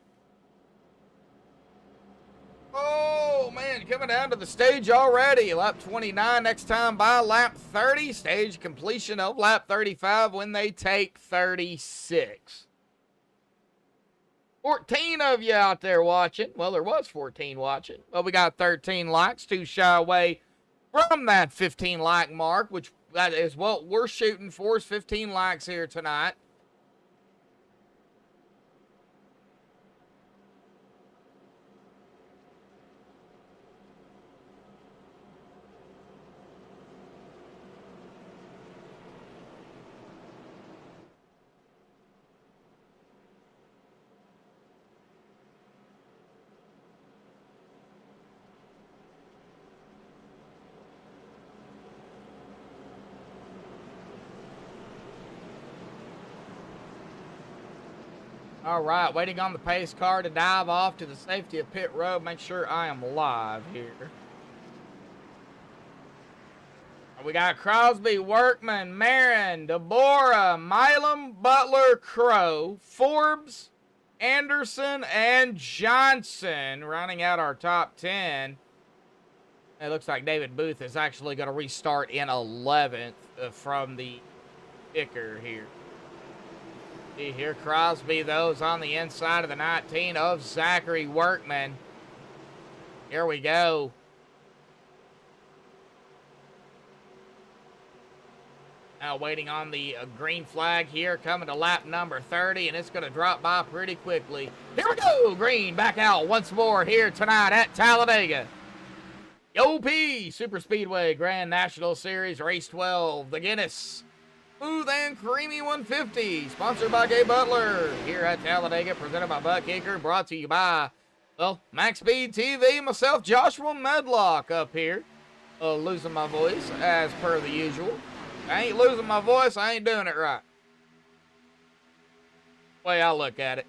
Oh, man. Coming down to the stage already. Lap 29 next time by lap 30. Stage completion of lap 35 when they take 36. 14 of you out there watching. Well, there was 14 watching. Well, we got 13 likes, 2 shy away from that 15 like mark, which that is what we're shooting for, is 15 likes here tonight. All right, waiting on the pace car to dive off to the safety of pit road. Make sure I am live here. We got Crosby, Workman, Marin, Deborah, Milam, Butler, Crow, Forbes, Anderson, and Johnson rounding out our top 10. It looks like David Booth is actually going to restart in 11th from the kicker here. See here, Crosby, those on the inside of the 19 of Zachary Workman. Here we go. Now waiting on the green flag here, coming to lap number 30, and it's going to drop by pretty quickly. Here we go, green back out once more here tonight at Talladega. OP Super Speedway Grand National Series Race 12, the Guinness Smooth and Creamy 150, sponsored by Gay Butler, here at Talladega, presented by Buck Kicker, brought to you by, well, MaxspeedTV, myself, Joshua Medlock up here, losing my voice, as per the usual. I ain't losing my voice, I ain't doing it right. Way I look at it.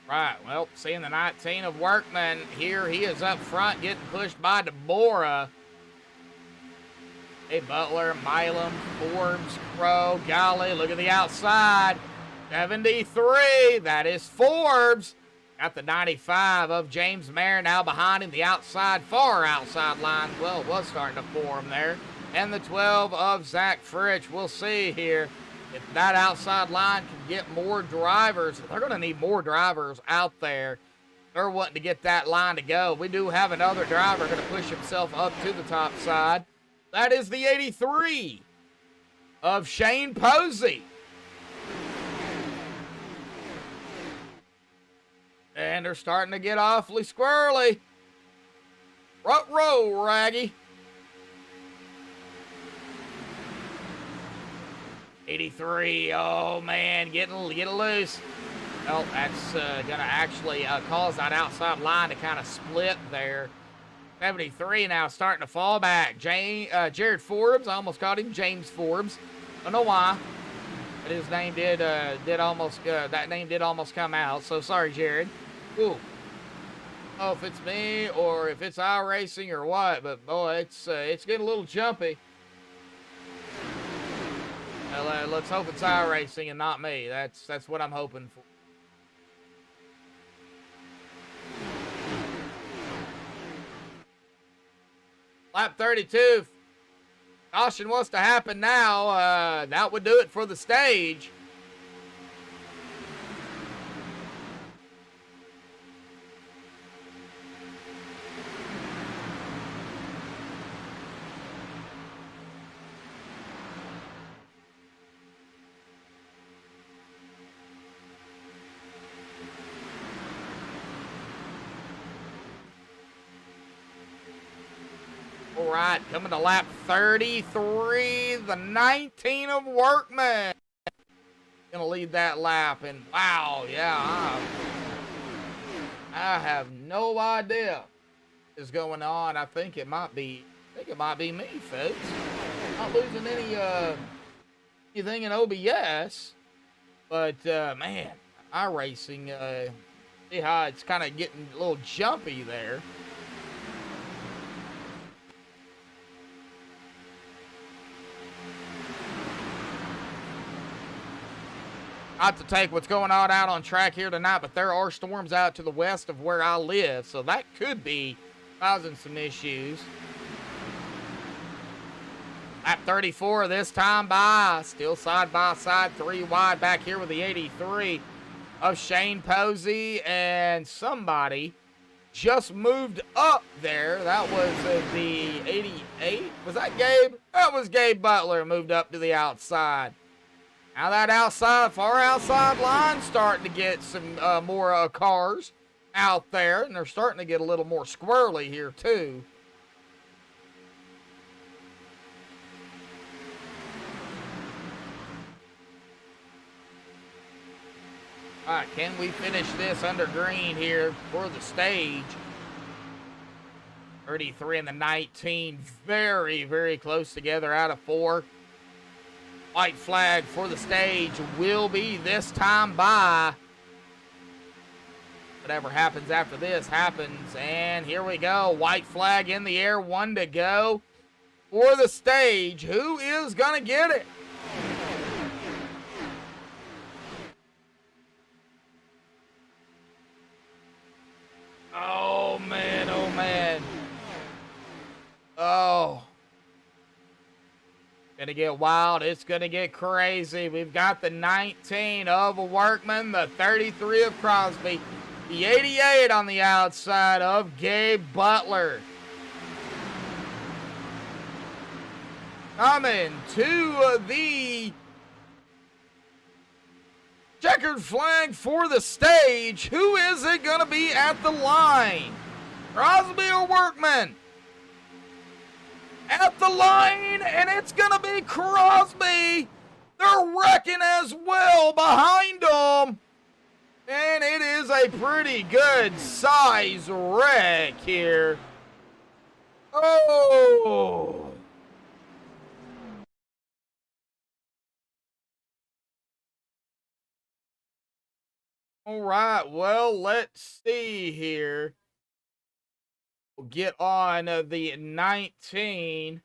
Right, well, seeing the 19 of Workman here, he is up front, getting pushed by Deborah. Hey, Butler, Milam, Forbes, Crow, golly, look at the outside. 73, that is Forbes. Got the 95 of James Mayer now behind him, the outside, far outside line. Well, it was starting to form there. And the 12 of Zach Fritsch. We'll see here if that outside line can get more drivers. They're going to need more drivers out there. They're wanting to get that line to go. We do have another driver going to push himself up to the top side. That is the 83 of Shane Posey. And they're starting to get awfully squirrely. Rut roll, Raggy. 83, oh man, getting loose. Well, that's going to actually cause that outside line to kind of split there. 73 now starting to fall back. Jared Forbes, I almost called him James Forbes. I don't know why, but his name did almost that name did almost come out. So sorry, Jared. Ooh. Oh, if it's me or if it's iRacing or what, but boy, it's getting a little jumpy. Well, let's hope it's iRacing and not me. That's what I'm hoping for. Lap 32. Caution wants to happen now. That would do it for the stage. All right, coming to lap 33, the 19 of Workman. Gonna lead that lap, and wow, yeah, I have no idea what is going on. I think it might be me, folks. Not losing anything in OBS, but man, iRacing, see how it's kind of getting a little jumpy there. Not to take what's going on out on track here tonight, but there are storms out to the west of where I live, so that could be causing some issues. Lap 34 this time by, still side by side, 3 wide back here with the 83. of Shane Posey, and somebody just moved up there. That was the 88. Was that Gabe? That was Gabe Butler moved up to the outside. Now that far outside line starting to get some more cars out there, and they're starting to get a little more squirrely here too. All right, can we finish this under green here for the stage? 33 and the 19, very, very close together out of 4. White flag for the stage will be this time by. Whatever happens after this happens. And here we go. White flag in the air, 1 to go for the stage. Who is going to get it? Oh, man. Oh, man. Oh. Gonna get wild. It's gonna get crazy. We've got the 19 of Workman, the 33 of Crosby, the 88 on the outside of Gabe Butler. Coming to the checkered flag for the stage. Who is it gonna be at the line? Crosby or Workman? At the line, and it's gonna be Crosby. They're wrecking as well behind them, and it is a pretty good size wreck here. Oh. All right, well, let's see here. We'll get on the 19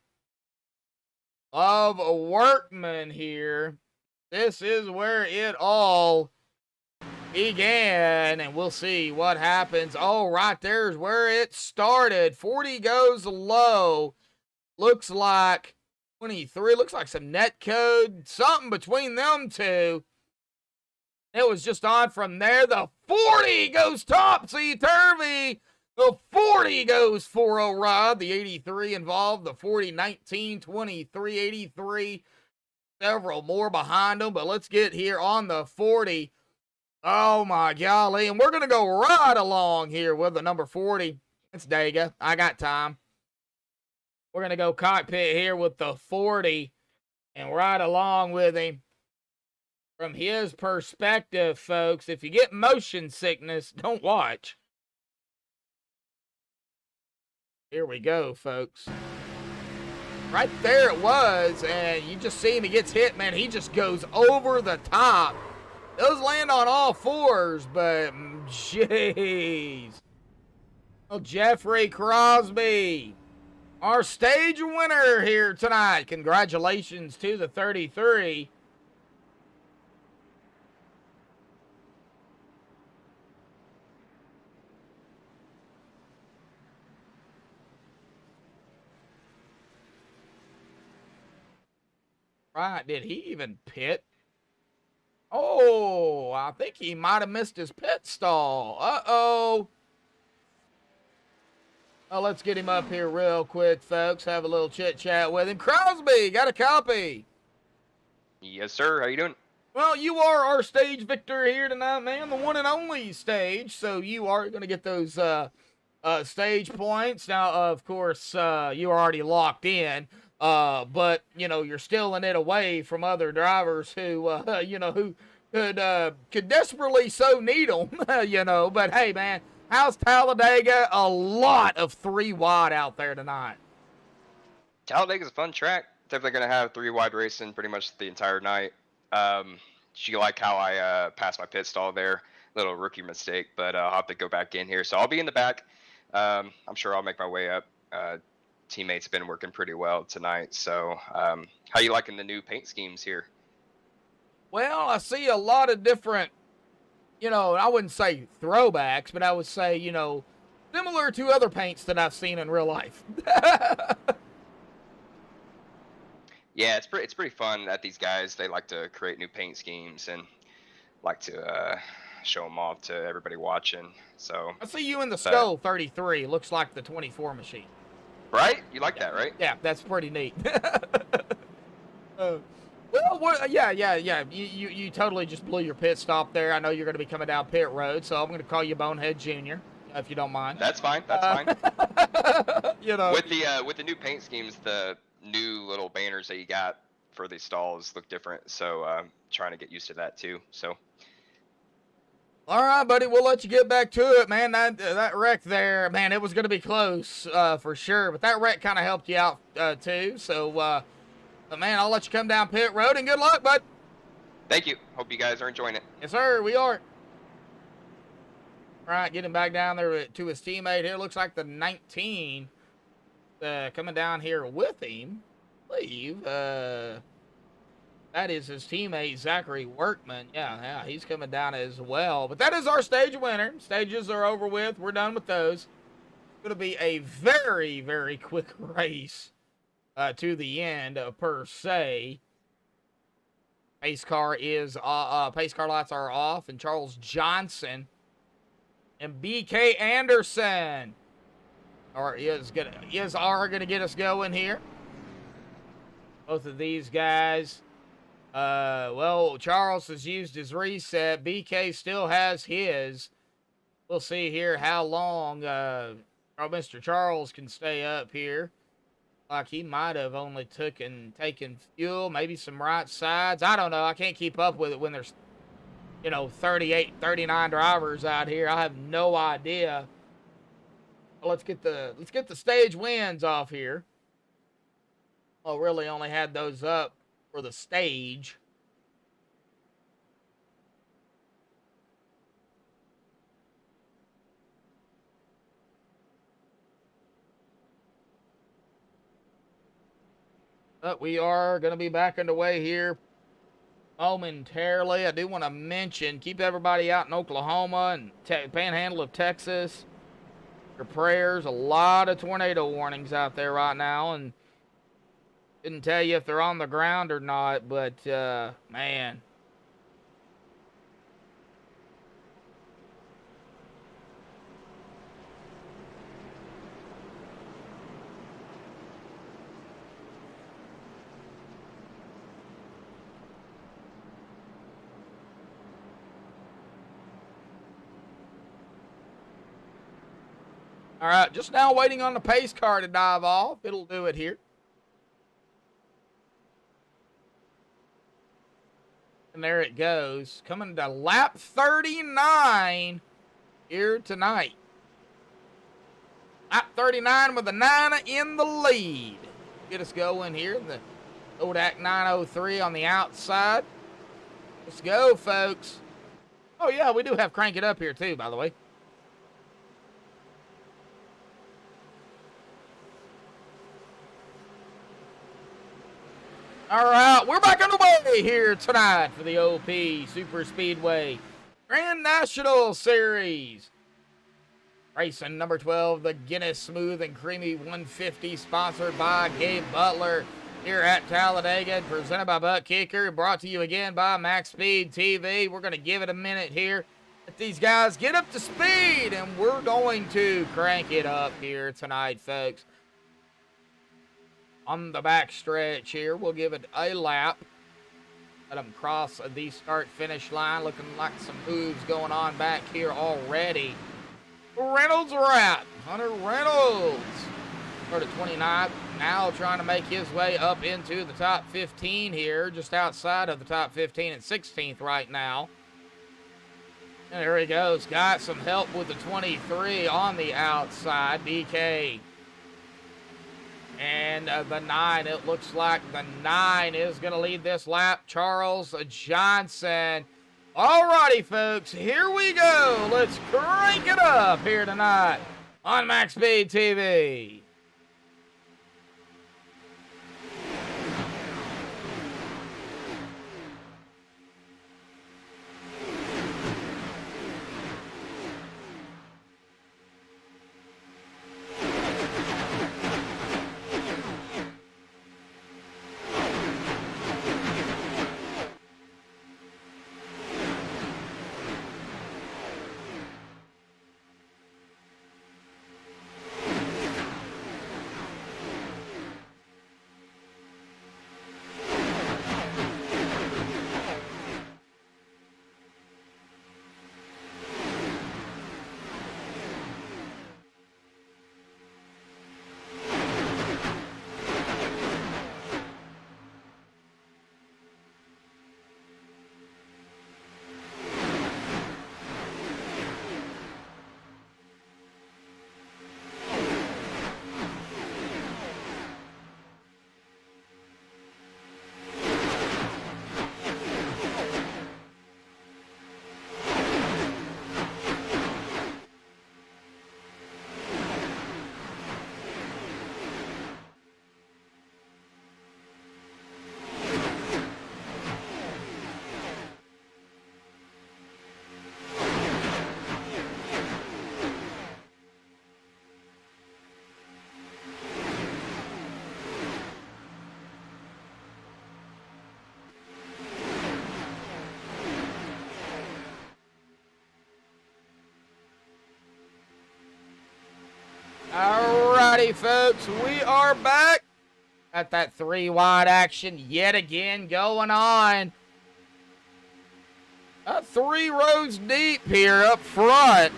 of Workman here. This is where it all began, and we'll see what happens. Oh, right there's where it started. 40 goes low. Looks like 23. Looks like some net code. Something between them two. It was just on from there. The 40 goes topsy-turvy. The 40 goes for O'Rod. The 83 involved. The 40, 19, 23, 83. Several more behind them. But let's get here on the 40. Oh, my golly. And we're going to go right along here with the number 40. It's Dega. I got time. We're going to go cockpit here with the 40. And right along with him. From his perspective, folks, if you get motion sickness, don't watch. Here we go, folks. Right there it was, and you just see him, he gets hit, man. He just goes over the top. Those land on all fours, but jeez. Oh, Jeffrey Crosby, our stage winner here tonight. Congratulations to the 33. Right, did he even pit? Oh, I think he might have missed his pit stall. Uh-oh. Oh, let's get him up here real quick, folks. Have a little chit-chat with him. Crosby, got a copy. Yes, sir. How you doing? Well, you are our stage victor here tonight, man. The one and only stage. So you are going to get those stage points. Now, of course, you are already locked in. But, you know, you're stealing it away from other drivers who, you know, who could desperately so need them, you know. But, hey, man, how's Talladega? A lot of 3 wide out there tonight. Talladega's a fun track. Definitely going to have 3 wide racing pretty much the entire night. She liked how I passed my pit stall there. Little rookie mistake, but I'll have to go back in here. So I'll be in the back. I'm sure I'll make my way up. Teammates been working pretty well tonight. So how you liking the new paint schemes here? Well, I see a lot of different, you know, I wouldn't say throwbacks, but I would say, you know, similar to other paints that I've seen in real life. Yeah, it's pretty fun that these guys, they like to create new paint schemes and like to show them off to everybody watching. So, I see you in the Skull 33. Looks like the 24 machine. right? You like that, right? Yeah, that's pretty neat. Yeah. You totally just blew your pit stop there. I know you're going to be coming down pit road, so I'm going to call you Bonehead Jr. If you don't mind. That's fine. That's fine. You know, With the new paint schemes, the new little banners that you got for these stalls look different. So trying to get used to that too. So. all right, buddy, we'll let you get back to it, man. That wreck there, man, it was going to be close for sure, but that wreck kind of helped you out too. So, but man, I'll let you come down pit road, and good luck, bud. Thank you. Hope you guys are enjoying it. Yes, sir, we are. All right, getting back down there to his teammate here. Looks like the 19 coming down here with him. I believe that is his teammate, Zachary Workman. Yeah, he's coming down as well. But that is our stage winner. Stages are over with. We're done with those. It's going to be a very, very quick race to the end, per se. Pace car lights are off, and Charles Johnson and BK Anderson are gonna get us going here. Both of these guys. Well, Charles has used his reset. BK still has his. We'll see here how long Mr. Charles can stay up here. Like he might have only taken fuel, maybe some right sides. I don't know. I can't keep up with it when there's 38, 39 drivers out here. I have no idea. Well, let's get the stage wins off here. Oh, really only had those up for the stage. But we are going to be back underway here momentarily. I do want to mention, keep everybody out in Oklahoma and Panhandle of Texas. Your prayers. A lot of tornado warnings out there right now, and didn't tell you if they're on the ground or not, but man. All right, just now waiting on the pace car to dive off. It'll do it here. And there it goes. Coming to lap 39 here tonight. Lap 39 with the Nina in the lead. Get us going here. The Kodak 903 on the outside. Let's go, folks. Oh, yeah, we do have Crank It Up here, too, by the way. All right, we're back underway here tonight for the OP Super Speedway Grand National Series. Racing number 12, the Guinness Smooth and Creamy 150, sponsored by Gabe Butler here at Talladega, presented by Butt Kicker, brought to you again by MaxspeedTV. We're going to give it a minute here. Let these guys get up to speed, and we're going to crank it up here tonight, folks. On the back stretch here, we'll give it a lap. Let them cross the start-finish line. Looking like some moves going on back here already. Reynolds wrap. Hunter Reynolds. Started 29th. Now trying to make his way up into the top 15 here. Just outside of the top 15 and 16th right now. And there he goes. Got some help with the 23 on the outside. BK. And the 9, it looks like the 9 is going to lead this lap. Charles Johnson. Alrighty, folks, here we go. Let's crank it up here tonight on MaxspeedTV. Okay, folks, we are back. Got that 3 wide action yet again going on. 3 rows deep here up front.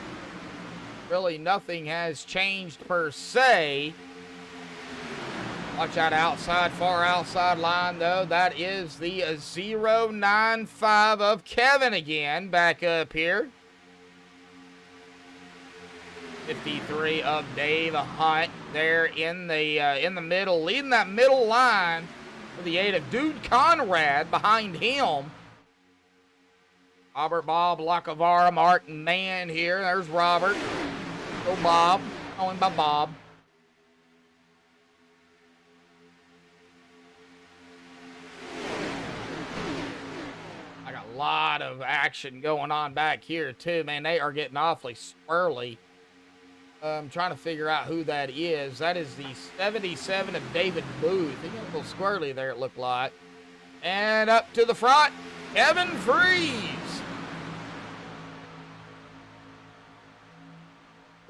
Really, nothing has changed per se. Watch out outside, far outside line, though. That is the 095 of Kevin again, back up here. 53 of Dave Hunt there in the middle, leading that middle line for the 8 of Dude Conrad behind him. Robert Bob Lacavara, Martin Mann here. There's Robert. Go Bob. Calling by Bob. I got a lot of action going on back here, too. Man, they are getting awfully swirly. I'm trying to figure out who that is. That is the 77 of David Booth. He got a little squirrely there, it looked like. And up to the front, Kevin Freeze.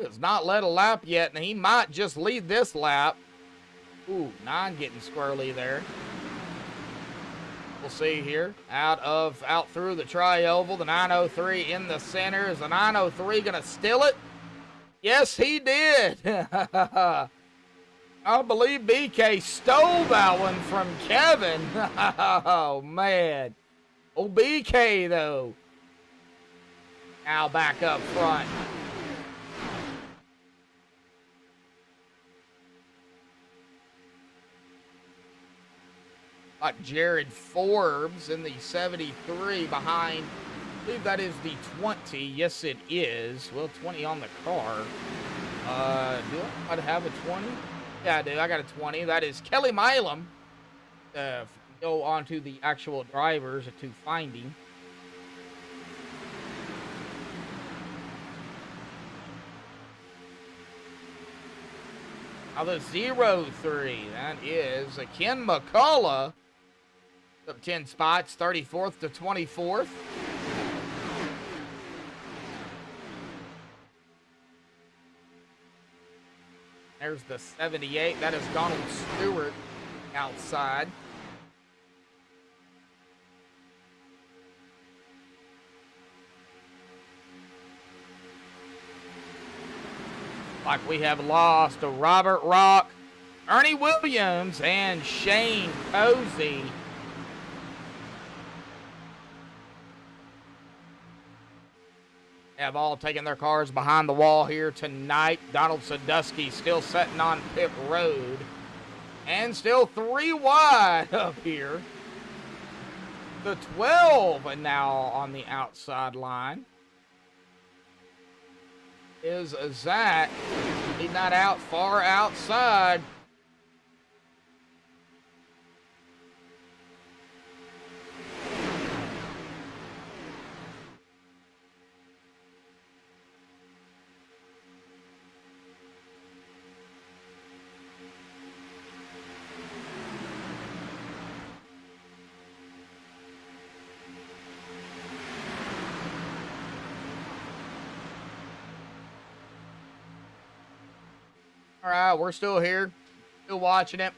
Has not led a lap yet, and he might just lead this lap. Ooh, 9 getting squirrely there. We'll see here. Out through the tri-oval, the 903 in the center. Is the 903 going to steal it? Yes, he did. I believe BK stole that one from Kevin. Oh, man. Oh, BK, though. Now back up front. Like Jared Forbes in the 73 behind. I believe that is the 20. Yes, it is. Well, 20 on the car. Do I have a 20? Yeah, I do. I got a 20. That is Kelly Milam. Go on to the actual drivers to find him. Now the 03, that is Ken McCullough. Up 10 spots, 34th to 24th. There's the 78. That is Donald Stewart outside. Like we have lost to Robert Rock, Ernie Williams, and Shane Posey. Have all taken their cars behind the wall here tonight. Donald Sadusky still sitting on pit road. And still 3 wide up here. The 12 and now on the outside line is Zach. He's not out far outside. All right, we're still here, still watching it.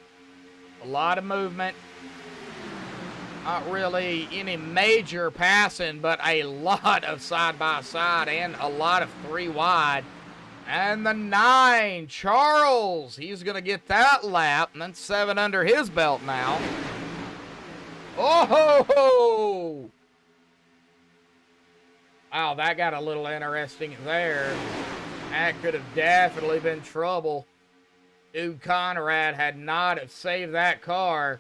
A lot of movement. Not really any major passing, but a lot of side-by-side and a lot of 3 wide. And the 9, Charles, he's going to get that lap, and then 7 under his belt now. Oh! Wow, that got a little interesting there. That could have definitely been trouble. Dude Conrad had not have saved that car.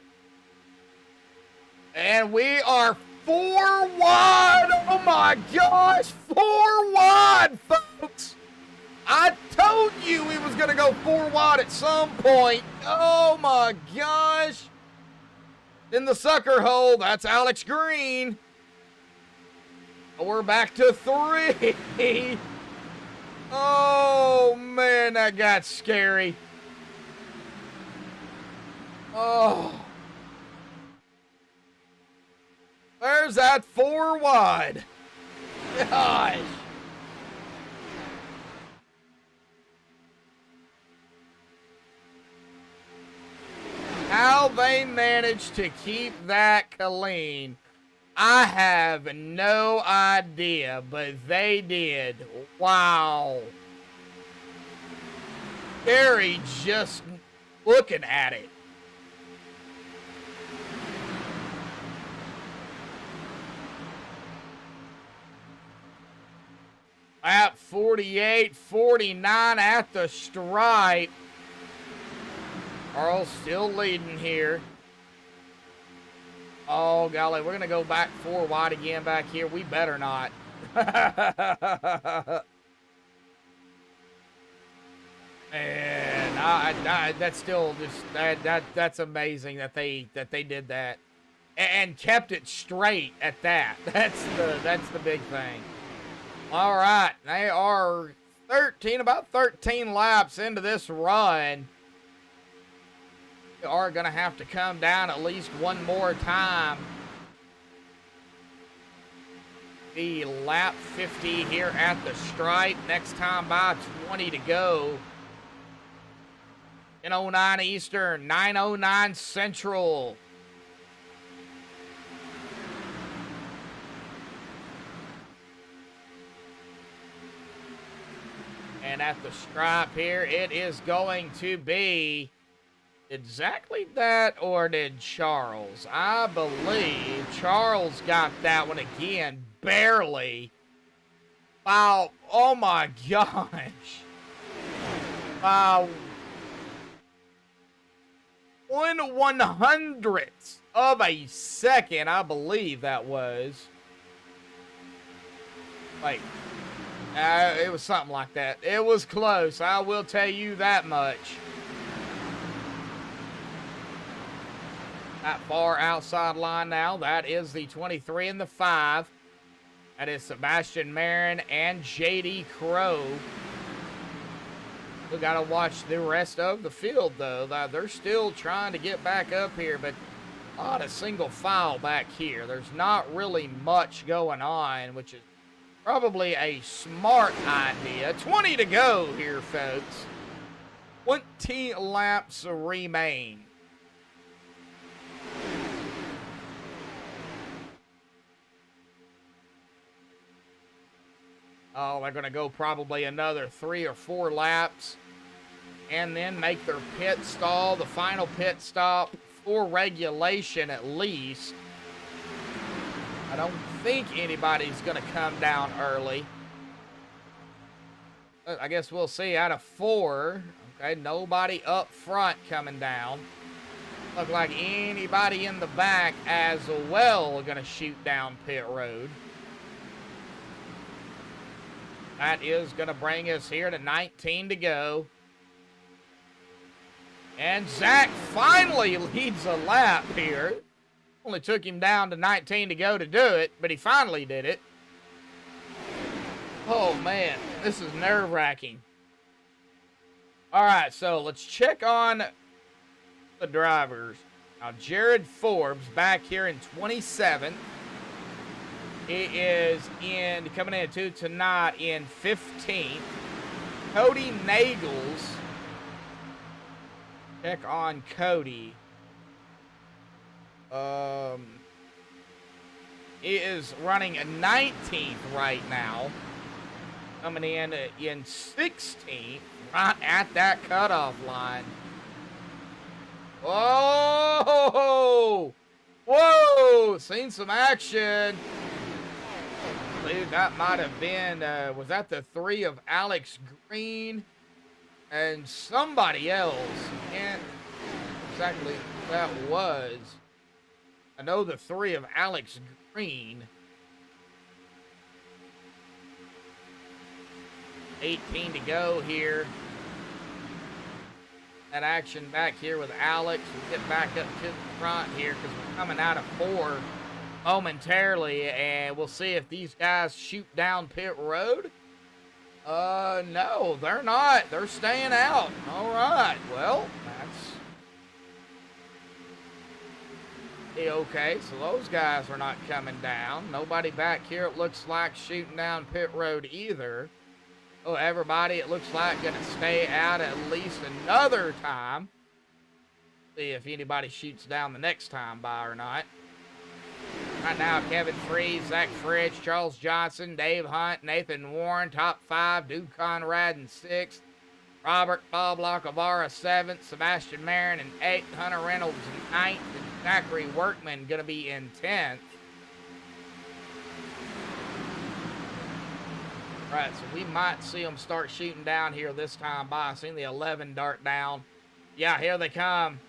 And we are 4 wide. Oh my gosh, 4 wide, folks. I told you we was going to go 4 wide at some point. Oh my gosh. In the sucker hole, that's Alex Green. We're back to 3. Oh man, that got scary. Oh. There's that 4 wide. Gosh. How they managed to keep that clean, I have no idea, but they did. Wow. Gary just looking at it. At 48, 49 at the stripe. Carl's still leading here. Oh, golly, we're going to go back 4 wide again back here. We better not. And that's still just, that's amazing that they did that. And kept it straight at that. That's the big thing. All right, they are about 13 laps into this run. They are going to have to come down at least one more time. The lap 50 here at the stripe. Next time by, 20 to go. 10:09 Eastern, 9:09 Central. And at the stripe here, it is going to be exactly that, or did Charles? I believe Charles got that one again, barely. Wow, oh my gosh. Wow. 1/100th of a second, I believe that was. Wait. It was something like that. It was close, I will tell you that much. That far outside line now, that is the 23 and the 5. That is Sebastian Marin and JD Crow. We got to watch the rest of the field, though. They're still trying to get back up here, but a lot of single file back here. There's not really much going on, which is probably a smart idea. 20 to go here, folks. 20 laps remain. Oh, they're going to go probably another 3 or 4 laps and then make their pit stall, the final pit stop for regulation at least. I don't think anybody's going to come down early. I guess we'll see. Out of 4, okay, nobody up front coming down. Look like anybody in the back as well are going to shoot down pit road. That is going to bring us here to 19 to go. And Zach finally leads a lap here. Only took him down to 19 to go to do it, but he finally did it. Oh, man, this is nerve-wracking. All right, so let's check on the drivers. Now, Jared Forbes back here in 27th. He is coming into tonight in 15th. Cody Nagels. Check on Cody. He is running a 19th right now. Coming in 16th, right at that cutoff line. Whoa! Whoa! Seen some action. I believe that might have been, was that the 3 of Alex Green and somebody else? Can't exactly who that was. I know the 3 of Alex Green. 18 to go here. That action back here with Alex. We'll get back up to the front here because we're coming out of 4 momentarily, and we'll see if these guys shoot down pit road. No, they're not. They're staying out. All right. Well, that's okay. So those guys are not coming down. Nobody back here, it looks like, shooting down pit road either. Oh, everybody, it looks like, going to stay out at least another time. See if anybody shoots down the next time by or not. Right now, Kevin Freeze, Zach Fritz, Charles Johnson, Dave Hunt, Nathan Warren, top 5. Duke Conrad in 6th. Robert Bob Lacavara 7th. Sebastian Marin in 8th. Hunter Reynolds in 9th. And Zachary Workman going to be in 10th. Right, so we might see them start shooting down here this time by. I've seen the 11 dart down. Yeah, here they come.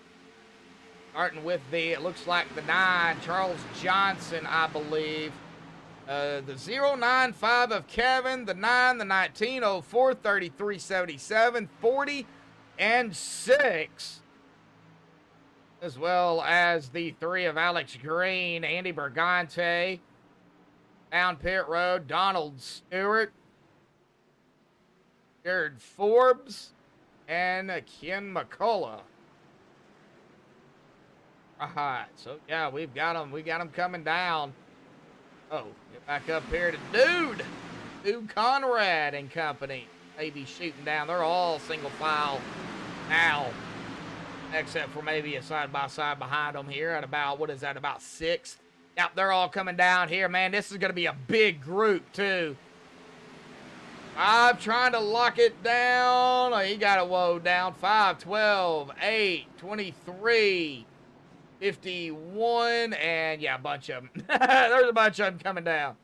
Starting with it looks like the 9, Charles Johnson, I believe. The 095 of Kevin, the 9, the 19, 04, 33, 77, 40, and 6. As well as the 3 of Alex Green, Andy Bergante, down pit road, Donald Stewart, Jared Forbes, and Ken McCullough. All right, so yeah, we got them coming down. Oh, get back up here to Dude Conrad and company. Maybe shooting down. They're all single file now, except for maybe a side-by-side behind them here at about, what is that, about 6th? Yep, they're all coming down here, man. This is going to be a big group, too. I'm trying to lock it down. Oh, he got it woe down. 5, 12, 8, 23, 51, and yeah, a bunch of them. There's a bunch of them coming down.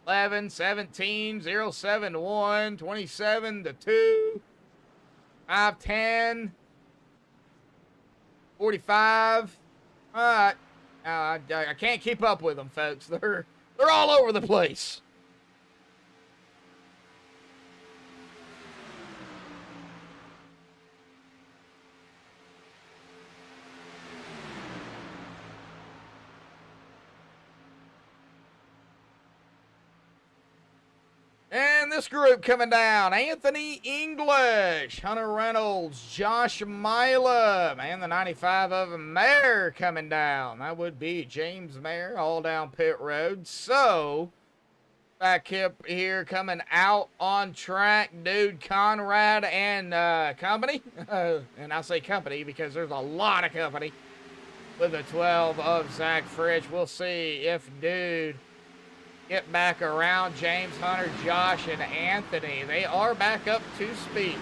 11, 17, 0, 7, 1, 27 to 2, 5, 10, 45. All right. I can't keep up with them, folks. They're all over the place. And this group coming down, Anthony English, Hunter Reynolds, Josh Mila, and the 95 of Mayer coming down. That would be James Mayer, all down pit road. So, back up here coming out on track, Dude Conrad and company. And I say company because there's a lot of company with the 12 of Zach Fritch. We'll see if Dude get back around. James, Hunter, Josh, and Anthony. They are back up to speed.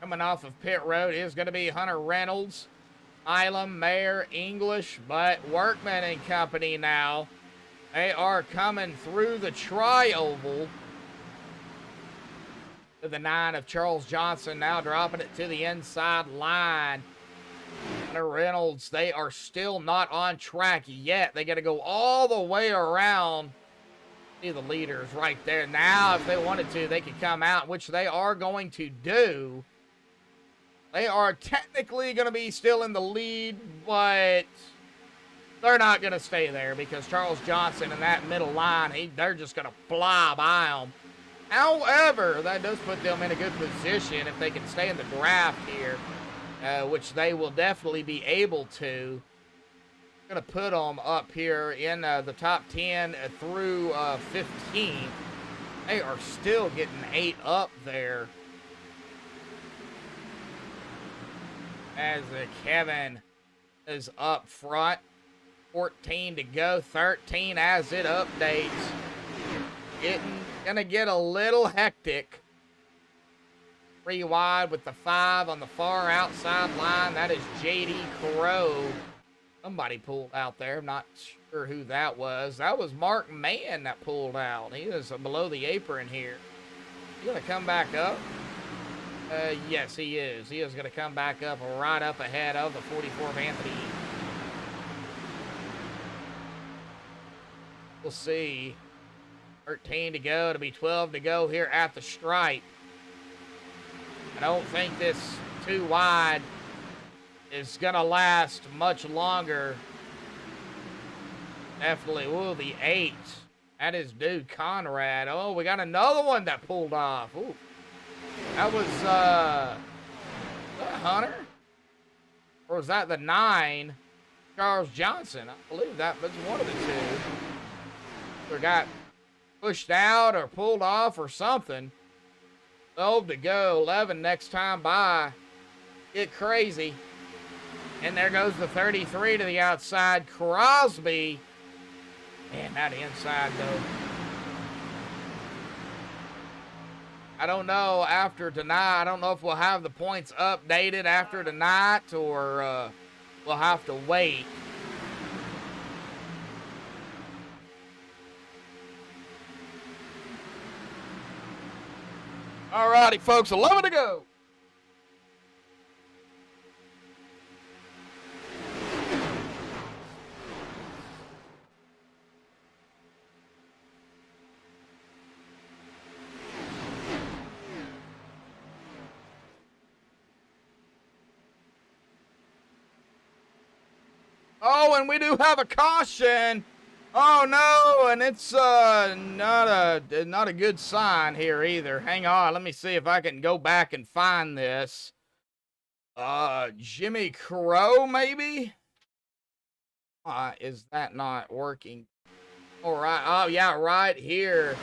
Coming off of pit road is going to be Hunter Reynolds, Milam, Mayer, English, but Workman and company now. They are coming through the tri-oval to the 9 of Charles Johnson, now dropping it to the inside line. Hunter Reynolds, they are still not on track yet. They got to go all the way around. See the leaders right there. Now, if they wanted to, they could come out, which they are going to do. They are technically going to be still in the lead, but they're not going to stay there because Charles Johnson in that middle line, they're just going to fly by them. However, that does put them in a good position if they can stay in the draft here. Which they will definitely be able to. Going to put them up here in the top 10 through 15. They are still getting 8 up there. As Kevin is up front. 14 to go. 13 as it updates. Going to get a little hectic. 3 wide with the 5 on the far outside line. That is J.D. Crow. Somebody pulled out there. I'm not sure who that was. That was Mark Mann that pulled out. He is below the apron here. He's going to come back up. Yes, he is. He is going to come back up right up ahead of the 44 of Anthony. We'll see. 13 to go. It'll be 12 to go here at the stripe. I don't think this 2 wide is going to last much longer. Definitely. Ooh, the 8. That is Dude Conrad. Oh, we got another one that pulled off. Ooh. That was that Hunter? Or was that the 9? Charles Johnson. I believe that was one of the 2. Or got pushed out or pulled off or something. 12 to go. 11 next time by. Get crazy. And there goes the 33 to the outside. Crosby. Man, that inside, though. I don't know after tonight. I don't know if we'll have the points updated after tonight or we'll have to wait. All righty, folks. 11 to go. Oh, and we do have a caution. Oh no, and it's not a good sign here either. Hang on, let me see if I can go back and find this. Jimmy Crow maybe? Is that not working? All right. Oh yeah, right here.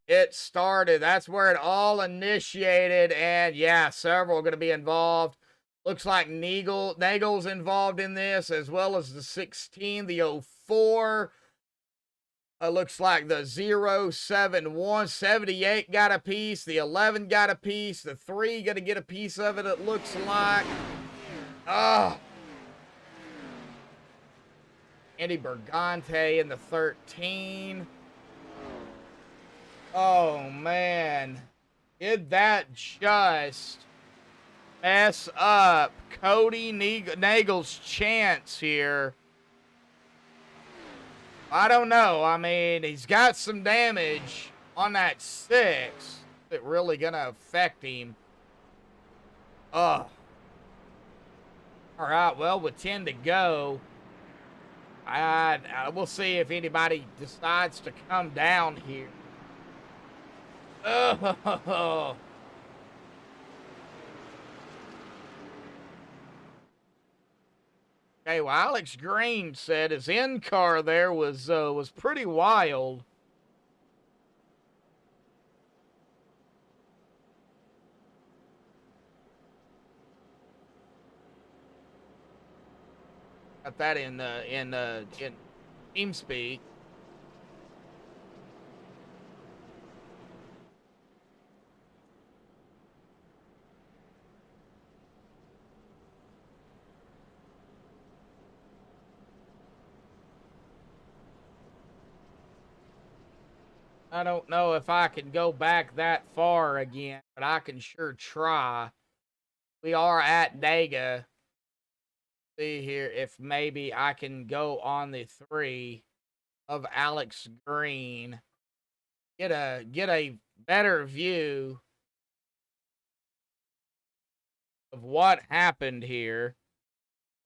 It started. That's where it all initiated, and yeah, several are going to be involved. Looks like Nagel's involved in this, as well as the 16, the 04. Looks like the 071, 78 got a piece. The 11 got a piece. The 3 going to get a piece of it, it looks like. Andy Bergante in the 13. Oh, man. Did that just mess up Cody Nagel's chance here? I don't know. I mean, he's got some damage on that 6. Is it really going to affect him? All right, well, with 10 to go, we'll see if anybody decides to come down here. Oh. Okay, well, Alex Green said his in-car there was pretty wild. Got that in TeamSpeak. I don't know if I can go back that far again, but I can sure try. We are at Dega. See here if maybe I can go on the 3 of Alex Green. Get a better view of what happened here.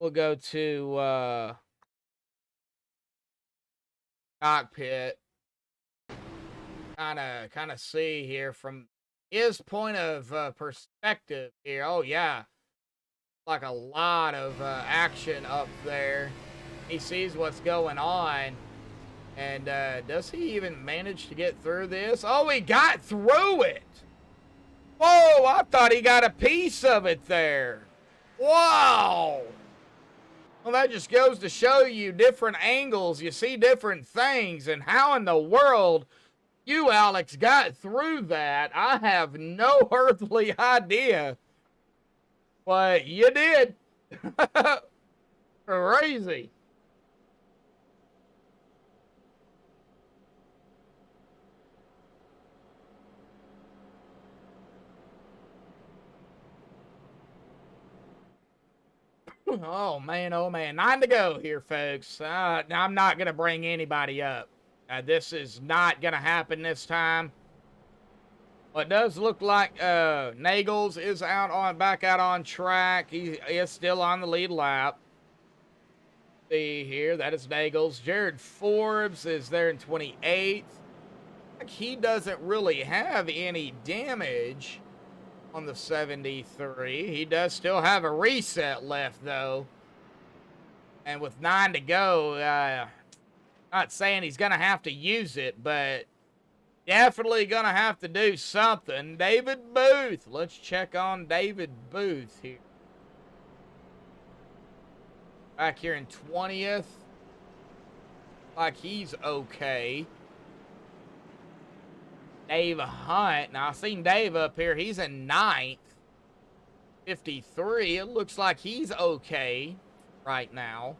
We'll go to cockpit. Kind of see here from his point of perspective here. Oh yeah, like a lot of action up there. He sees what's going on, and does he even manage to get through this? Oh, he got through it. Whoa, I thought he got a piece of it there. Wow. Well, that just goes to show you different angles. You see different things, and how in the world you, Alex, got through that, I have no earthly idea. But you did. Crazy. Oh, man, 9 to go here, folks. I'm not going to bring anybody up. This is not going to happen this time. Well, it does look like Nagels is back out on track. He is still on the lead lap. See here, that is Nagels. Jared Forbes is there in 28th. He doesn't really have any damage on the 73. He does still have a reset left, though. And with 9 to go, not saying he's going to have to use it, but Definitely gonna have to do something. David Booth. Let's check on David Booth here. Back here in 20th. Like he's okay. Dave Hunt. Now, I've seen Dave up here. He's in 9th. 53. It looks like he's okay right now.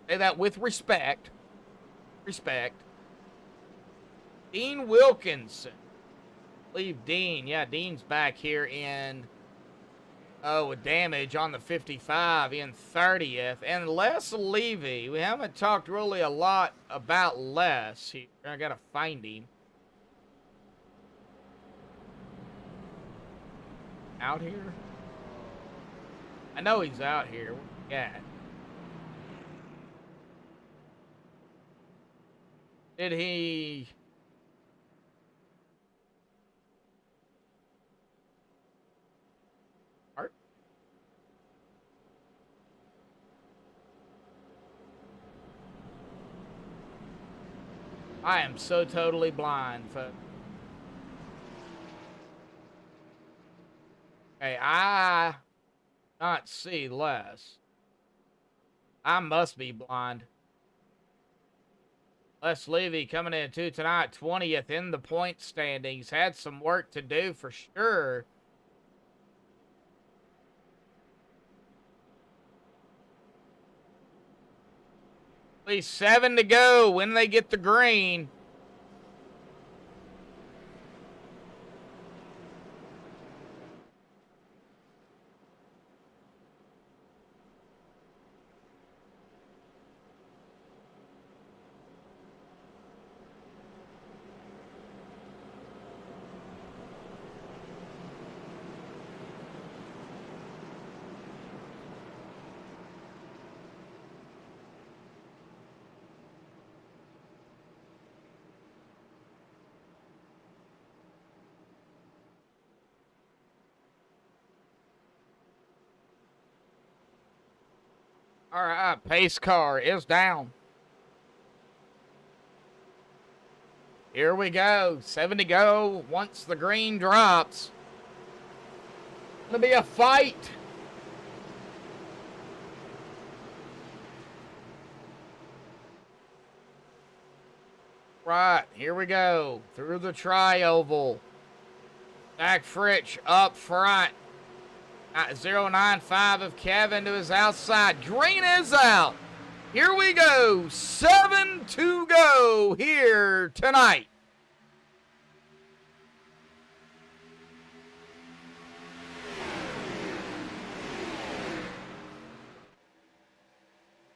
Say that with respect. Respect. Dean Wilkinson. I believe Dean. Yeah, Dean's back here in... Oh, with damage on the 55 in 30th. And Les Levy. We haven't talked really a lot about Les here. I gotta find him. Out here? I know he's out here. Where he at? Did he... I am so totally blind, folks. Okay, I not see Les. I must be blind. Les Levy coming in too tonight, 20th in the point standings. Had some work to do for sure. At least 7 to go when they get the green. All right, pace car is down. Here we go. 7 to go once the green drops. It'll be a fight. Right, here we go. Through the tri-oval. Zach Fritsch up front. 095 of Kevin to his outside. Green is out. Here we go. 7 to go here tonight.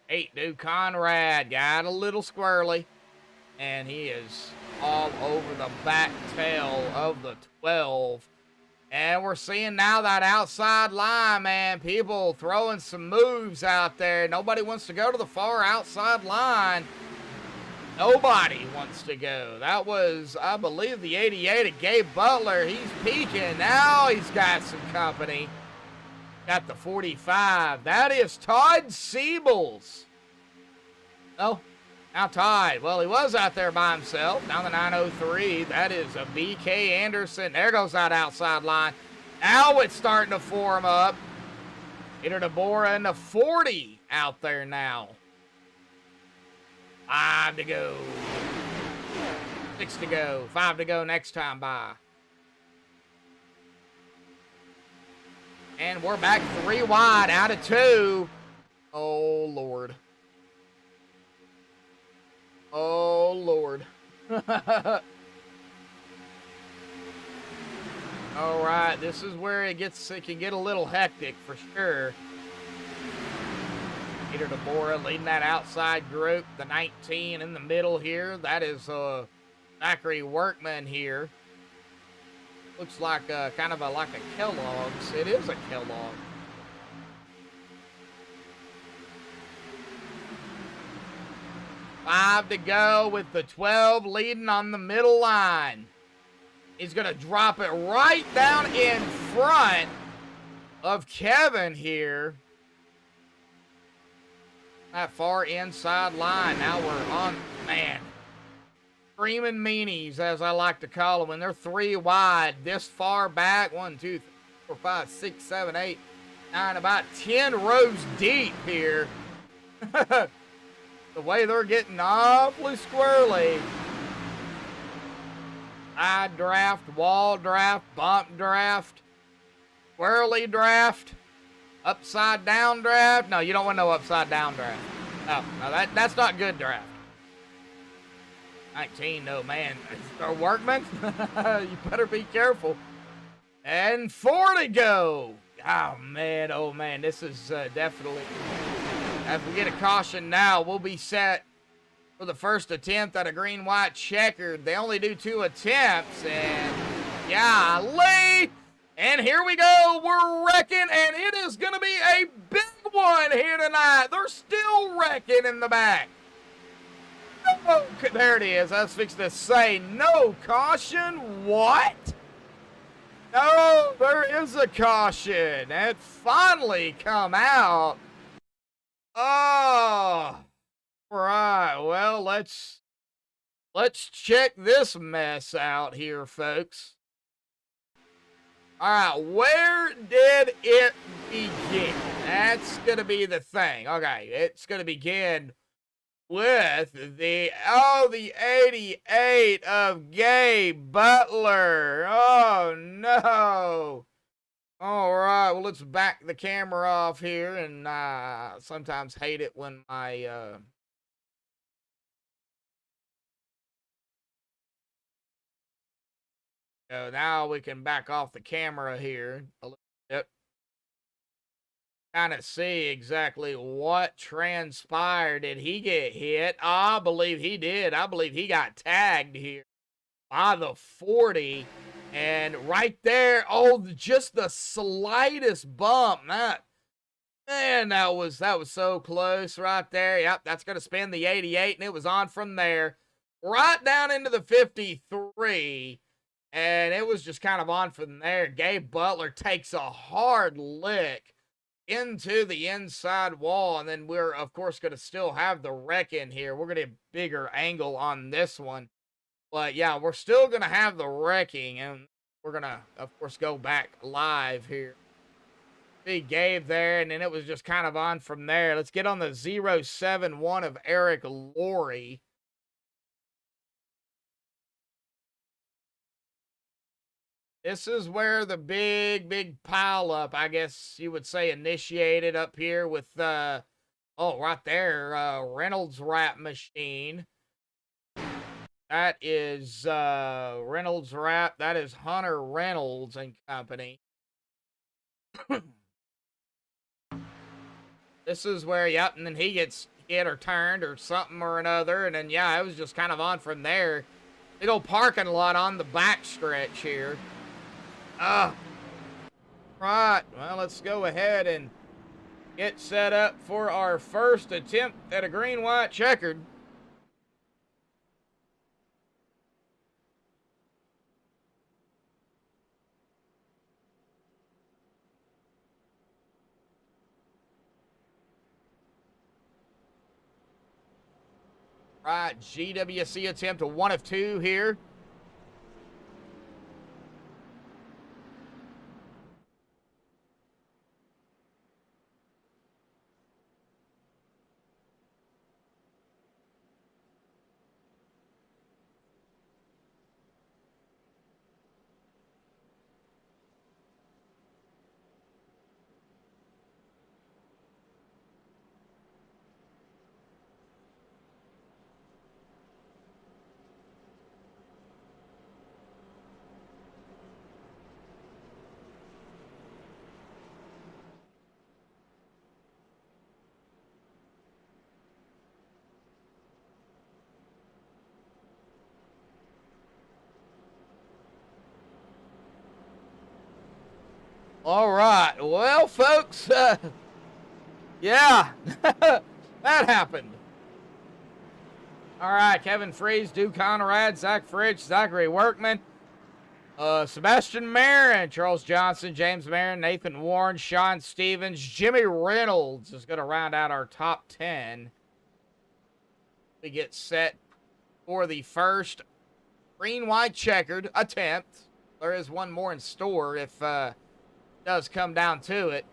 Eight, Duke Conrad got a little squirrely, and he is all over the back tail of the 12. And we're seeing now that outside line, man. People throwing some moves out there. Nobody wants to go to the far outside line. Nobody wants to go. That was, I believe, the 88 of Gabe Butler. He's peeking. Now he's got some company. Got the 45. That is Todd Siebels. Oh, now Todd. Well, he was out there by himself. Down the 903. That is a BK Anderson. There goes that outside line. Now it's starting to form up. Peter DeBora in the 40 out there now. 5 to go. 6 to go. 5 to go next time by. And we're back 3 wide out of 2. Oh, Lord. Oh, Lord. All right, this is where it can get a little hectic for sure. Peter DeBora leading that outside group. The 19 in the middle here. That is Zachary Workman here. Looks like kind of like a Kellogg's. It is a Kellogg. Five to go with the 12 leading on the middle line. He's going to drop it right down in front of Kevin here. That far inside line. Now we're on, man. screaming meanies, as I like to call them, when they're 3 wide this far back. 1, 2, 3, 4, 5, 6, 7, 8, 9, about 10 rows deep here. The way they're getting awfully squirrely. Side draft, wall draft, bump draft, squirrely draft, upside down draft. No, you don't want no upside down draft. No, that's not good draft. 19, no, man. Our workmen, you better be careful. And 4 to go. Oh, man, this is definitely... As we get a caution now, we'll be set for the first attempt at a green-white checkered. They only do 2 attempts, and golly! And here we go, we're wrecking, and it is going to be a big one here tonight. They're still wrecking in the back. Oh, there it is. I was fixing to say, no caution. What? No, there is a caution. It finally come out. Oh, right. Well, let's check this mess out here, folks. All right, where did it begin? That's going to be the thing. Okay, it's going to begin with the 88 of Gabe Butler. Oh, no. All right, well, let's back the camera off here, and sometimes hate it when my... So now we can back off the camera here a little bit. Kind of see exactly what transpired. Did he get hit? I believe he did. I believe he got tagged here by the 40. And right there, oh, just the slightest bump. Man, that was so close right there. Yep, that's going to spin the 88, and it was on from there right down into the 53. And it was just kind of on from there. Gabe Butler takes a hard lick into the inside wall. And then we're, of course, going to still have the wreck in here. We're going to have a bigger angle on this one. But, yeah, we're still going to have the wrecking. And we're going to, of course, go back live here. See Gabe there. And then it was just kind of on from there. Let's get on the 071 of Eric Laurie. This is where the big pile up, I guess you would say, initiated up here with, right there, Reynolds wrap machine. That is, Reynolds wrap. That is Hunter Reynolds and Company. This is where, yep, and then he gets hit or turned or something or another. And then, yeah, it was just kind of on from there. Big old parking lot on the back stretch here. Right, well, let's go ahead and get set up for our first attempt at a green-white checkered. Right, GWC attempt, a 1 of 2 here. All right. Well, folks, yeah, that happened. All right, Kevin Freeze, Duke Conrad, Zach Fritch, Zachary Workman, Sebastian Marin, Charles Johnson, James Marin, Nathan Warren, Sean Stevens, Jimmy Reynolds is going to round out our top 10. We get set for the first green-white checkered attempt. There is one more in store if it does come down to it.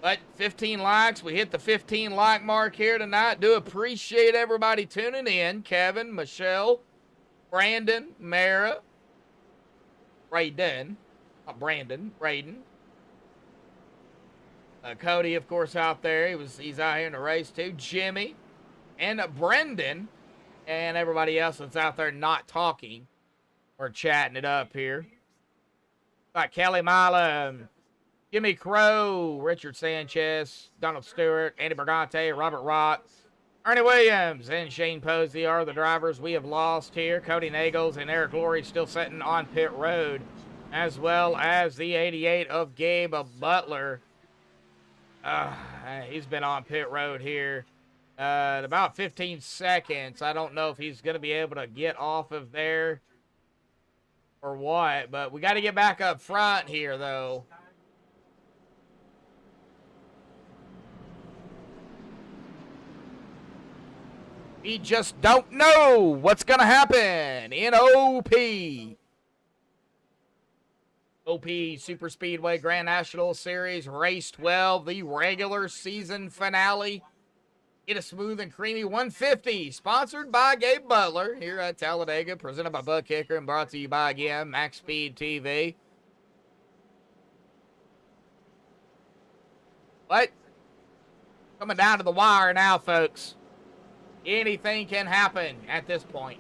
But 15 likes. We hit the 15 like mark here tonight. Do appreciate everybody tuning in. Kevin, Michelle, Brandon, Mara, Braden. Not Brandon, Braden. Cody, of course, out there. He's out here in the race too. Jimmy and Brendan and everybody else that's out there not talking. We're chatting it up here. Got Kelly Mila, Jimmy Crow, Richard Sanchez, Donald Stewart, Andy Bergante, Robert Rott, Ernie Williams, and Shane Posey are the drivers we have lost here. Cody Nagels and Eric Laurie still sitting on pit road, as well as the 88 of Gabe Butler. He's been on pit road here about 15 seconds. I don't know if he's going to be able to get off of there or what, but we got to get back up front here, though. We just don't know what's going to happen in OP. OP Super Speedway Grand National Series Race 12, the regular season finale. Get a smooth and creamy 150, sponsored by Gabe Butler here at Talladega, presented by Bud Kicker and brought to you by, again, MaxspeedTV. But coming down to the wire now, folks. Anything can happen at this point.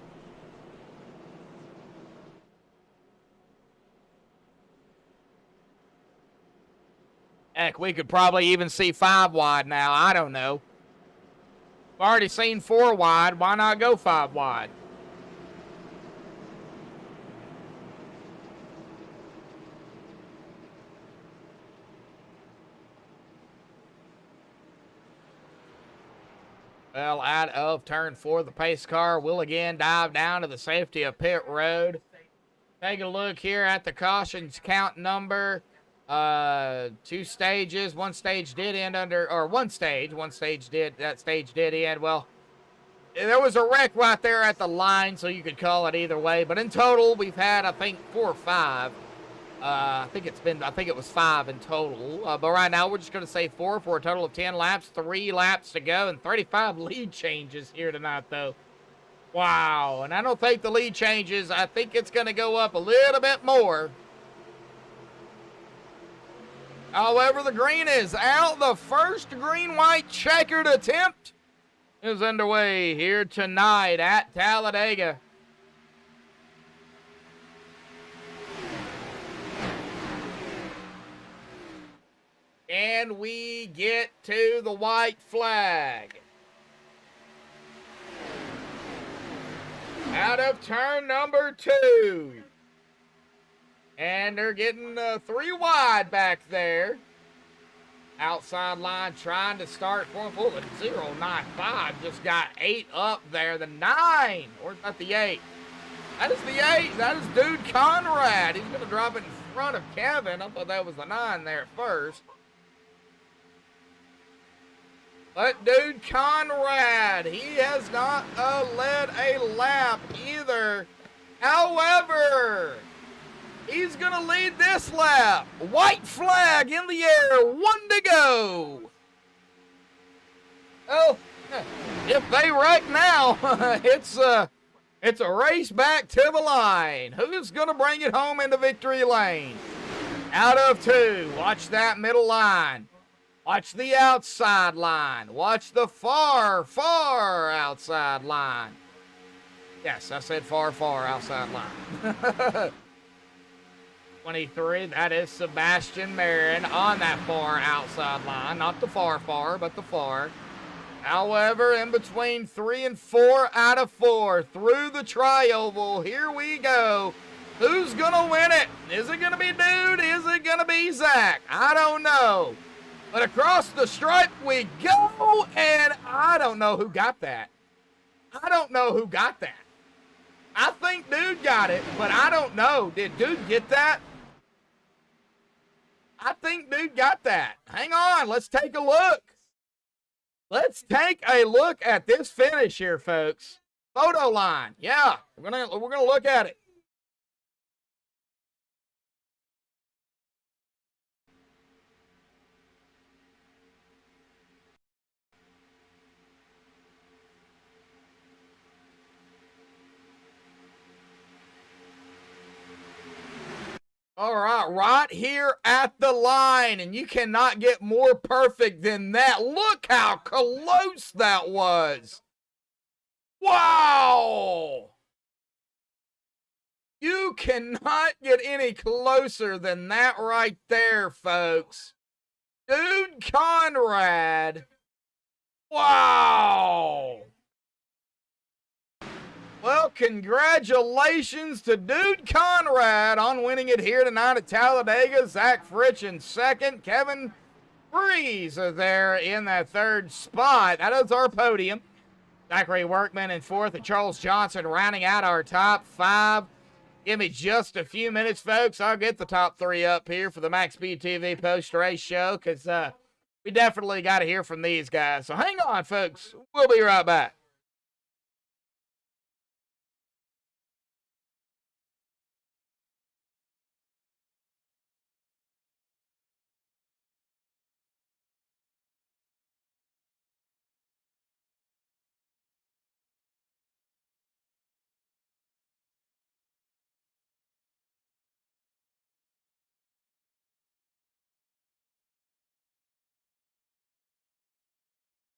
Heck, we could probably even see 5 wide now. I don't know. We've already seen 4 wide. Why not go 5 wide? Well, out of turn 4, the pace car will again dive down to the safety of pit road. Take a look here at the cautions count number. 2 stages. One stage did end under, or one stage did end. Well, there was a wreck right there at the line, so you could call it either way. But in total, we've had, I think, 4 or 5. I think it was 5 in total. But right now, we're just going to say 4 for a total of 10 laps. 3 laps to go, and 35 lead changes here tonight, though. Wow. And I don't think the lead changes, I think it's going to go up a little bit more. However, the green is out. The first green-white checkered attempt is underway here tonight at Talladega. And we get to the white flag. Out of turn number 2. And they're getting 3 wide back there. Outside line trying to start for the 0.95. Just got 8 up there. The 9. Or is that the 8? That is the 8. That is Dude Conrad. He's going to drop it in front of Kevin. I thought that was the 9 there at first. But Dude Conrad, he has not led a lap either. However, he's going to lead this lap. White flag in the air. 1 to go. Oh, if they wreck now, it's a race back to the line. Who's going to bring it home into victory lane? Out of 2. Watch that middle line. Watch the outside line. Watch the far, far outside line. Yes, I said far, far outside line. 23, that is Sebastian Marin on that far outside line. Not the far, far, but the far. However, in between 3 and 4 out of 4 through the tri-oval, here we go. Who's going to win it? Is it going to be Dude? Is it going to be Zach? I don't know. But across the stripe we go, and I don't know who got that. I don't know who got that. I think Dude got it, but I don't know. Did Dude get that? I think Dude got that. Hang on, let's take a look. Let's take a look at this finish here, folks. Photo line. Yeah, we're gonna look at it. All right here at the line, and you cannot get more perfect than that. Look how close that was. Wow! You cannot get any closer than that right there, folks. Dude Conrad. Wow! Well, congratulations to Dude Conrad on winning it here tonight at Talladega. Zach Fritch in second. Kevin Freeze there in that third spot. That is our podium. Zachary Workman in fourth and Charles Johnson rounding out our top five. Give me just a few minutes, folks. I'll get the top three up here for the MaxspeedTV post-race show because we definitely got to hear from these guys. So hang on, folks. We'll be right back.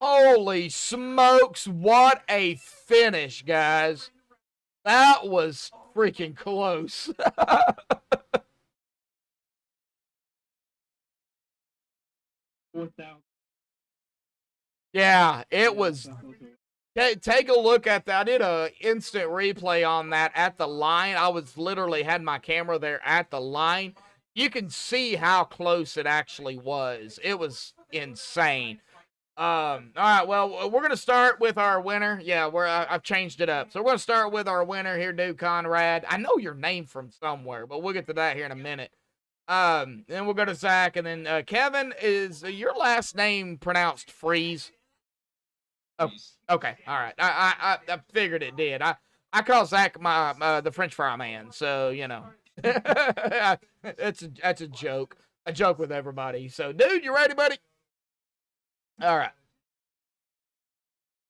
Holy smokes, what a finish, guys. That was freaking close. Yeah, it was. Take a look at that. I did a instant replay on that at the line. I was literally had my camera there at the line. You can see how close it actually was. It was insane. All right, well, we're going to start with our winner. Yeah, I've changed it up. So we're going to start with our winner here, Dude Conrad. I know your name from somewhere, but we'll get to that here in a minute. Then we'll go to Zach, and then Kevin, is your last name pronounced Freeze? Oh, okay, all right. I figured it did. I call Zach my the French fry man, so you know. That's a joke. A joke with everybody. So, dude, you ready, buddy? All right.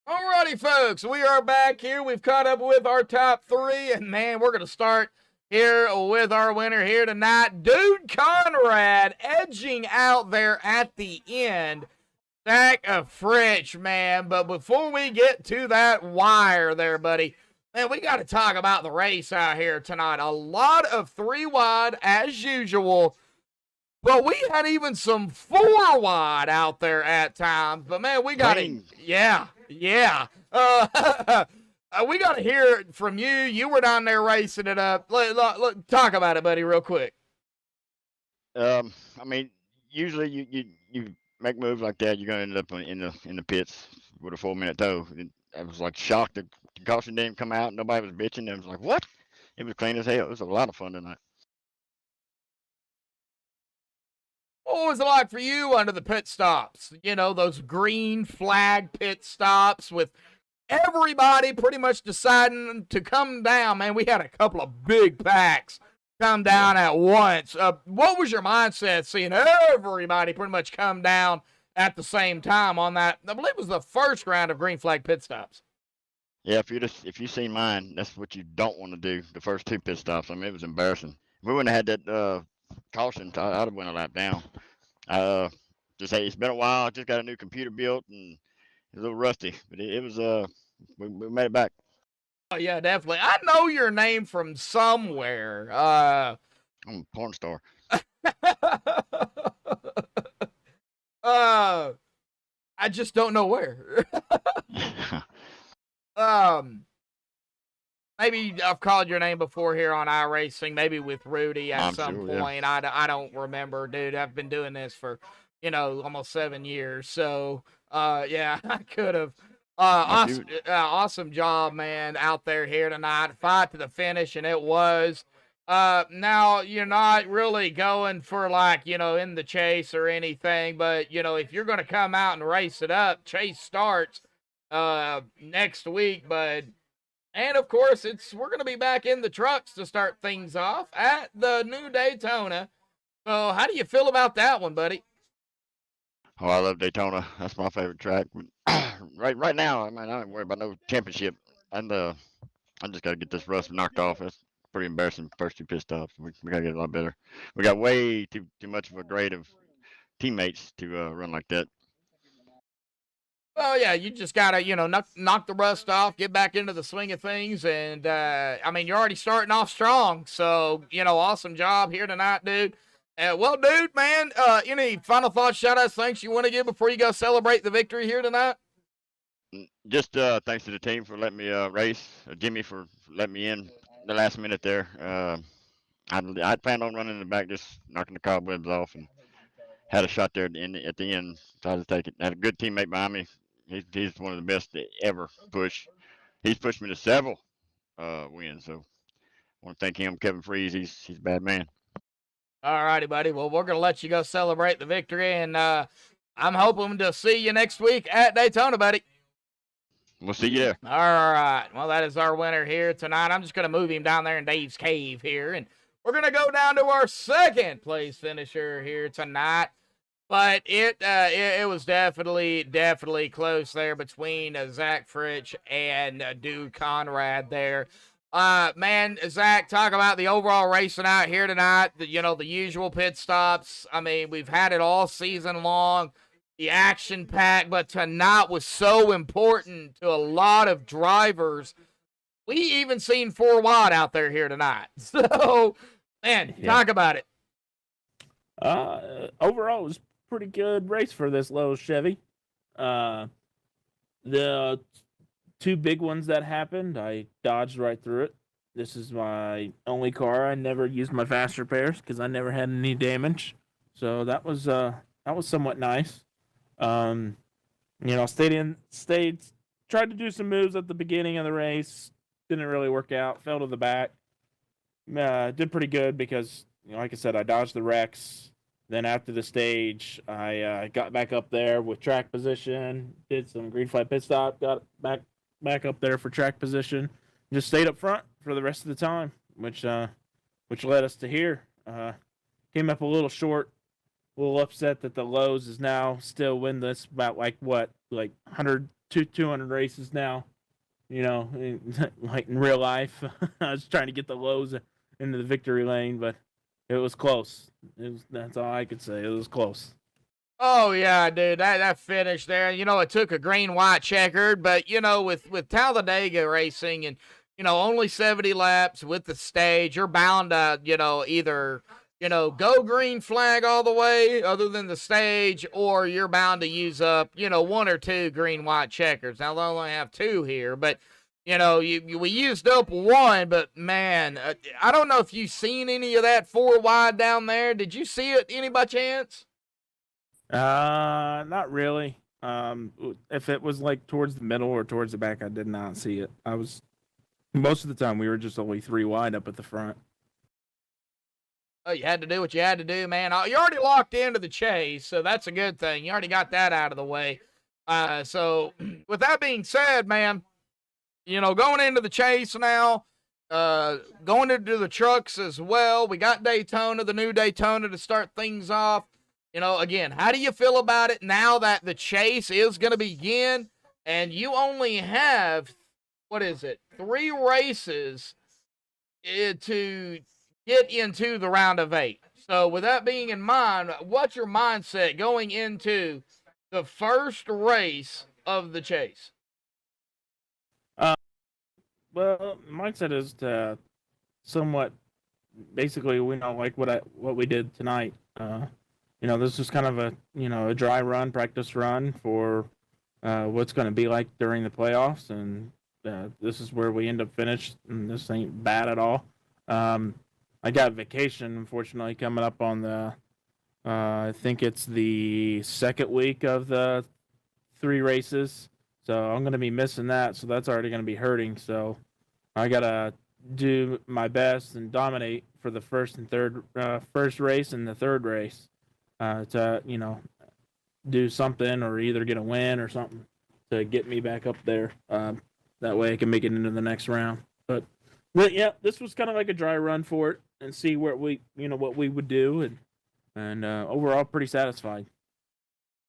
Alrighty, folks, we are back here. We've caught up with our top three, and man, we're going to start here with our winner here tonight, Dude Conrad, edging out there at the end. Zach Fritch, man. But before we get to that wire there, buddy, man, we got to talk about the race out here tonight. A lot of 3 wide as usual. But we had even some 4 wide out there at times. But, man, we got it. Yeah. We got to hear it from you. You were down there racing it up. Talk about it, buddy, real quick. I mean, usually you make moves like that, you're going to end up in the pits with a 4-minute tow. I was, like, shocked that the caution didn't come out. Nobody was bitching. I was like, what? It was clean as hell. It was a lot of fun tonight. What was it like for you under the pit stops? You know, those green flag pit stops with everybody pretty much deciding to come down. Man, we had a couple of big packs come down at once. What was your mindset seeing everybody pretty much come down at the same time on that? I believe it was the first round of green flag pit stops. Yeah, if you seen mine, that's what you don't want to do, the first 2 pit stops. I mean, it was embarrassing. If we wouldn't have had that caution, I'd have went a lap down. Just hey, it's been a while. I just got a new computer built and it's a little rusty, but it was we made it back. Oh yeah, definitely. I know your name from somewhere. I'm a porn star. I just don't know where. Maybe I've called your name before here on iRacing, maybe with Rudy at some point. Yeah. I don't remember, dude. I've been doing this for, almost 7 years. So, yeah, I could have. Awesome job, man, out there here tonight. Fight to the finish, and it was. Now you're not really going for like, in the chase or anything, but if you're going to come out and race it up, chase starts next week, bud. And of course, we're going to be back in the trucks to start things off at the new Daytona. So, how do you feel about that one, buddy? Oh, I love Daytona. That's my favorite track. Right now, I mean, I don't worry about no championship. And I just got to get this rust knocked off. That's pretty embarrassing. First two pit stops. We got to get a lot better. We got way too much of a grade of teammates to run like that. Well, yeah, you just gotta, knock the rust off, get back into the swing of things, and I mean, you're already starting off strong, so awesome job here tonight, dude. Well, dude, man, any final thoughts, shout-outs, thanks you want to give before you go celebrate the victory here tonight? Just thanks to the team for letting me race, Jimmy for letting me in the last minute there. I planned on running in the back, just knocking the cobwebs off, and had a shot there at the end. Tried to take it. Had a good teammate behind me. He's one of the best to ever push. He's pushed me to several wins. So I want to thank him, Kevin Freeze. He's a bad man. All righty, buddy. Well, we're gonna let you go celebrate the victory, and I'm hoping to see you next week at Daytona, buddy. We'll see you there. All right. Well, that is our winner here tonight. I'm just gonna move him down there in Dave's cave here, and we're gonna go down to our second place finisher here tonight. But it was definitely close there between Zach Fritsch and Dude Conrad there. Man, Zach, talk about the overall racing out here tonight. The usual pit stops. I mean, we've had it all season long. The action pack, but tonight was so important to a lot of drivers. We even seen 4 wide out there here tonight. So, man, talk about it. Overall, it was pretty good race for this low Chevy. The 2 big ones that happened, I dodged right through it. This is my only car. I never used my fast repairs because I never had any damage. So that was somewhat nice. Tried to do some moves at the beginning of the race. Didn't really work out. Fell to the back. Did pretty good because, like I said, I dodged the wrecks. Then after the stage, I got back up there with track position, did some green flag pit stop, got back up there for track position, just stayed up front for the rest of the time, which led us to here. Came up a little short, a little upset that the Lowe's is now still winless, about 100 to 200 races now. Like in real life, I was trying to get the Lowe's into the victory lane, but it was close. That's all I could say. It was close. Oh, yeah, dude, that finish there, it took a green-white checkered, but, with Talladega racing and, only 70 laps with the stage, you're bound to, either, go green flag all the way other than the stage, or you're bound to use up, 1 or 2 green-white checkers. Now, they only have 2 here, but we used up 1, but man, I don't know if you've seen any of that 4 wide down there. Did you see it any by chance? Not really. If it was like towards the middle or towards the back, I did not see it. Most of the time we were just only 3 wide up at the front. Oh, you had to do what you had to do, man. You already locked into the chase, so that's a good thing. You already got that out of the way. So with that being said, man, going into the chase now, going into the trucks as well. We got Daytona, the new Daytona to start things off. Again, how do you feel about it now that the chase is going to begin and you only have, 3 races to get into the round of 8? So with that being in mind, what's your mindset going into the first race of the chase? Well, mindset is to somewhat, basically, like what we did tonight. This is kind of a dry run, practice run for what's going to be like during the playoffs, and this is where we end up finished, and this ain't bad at all. I got vacation, unfortunately, coming up on the, I think it's the second week of the 3 races, so I'm going to be missing that, so that's already going to be hurting, so I got to do my best and dominate for the first race and the third race, to do something or either get a win or something to get me back up there. That way I can make it into the next round. But yeah, this was kind of like a dry run for it and see what we would do, and overall pretty satisfied.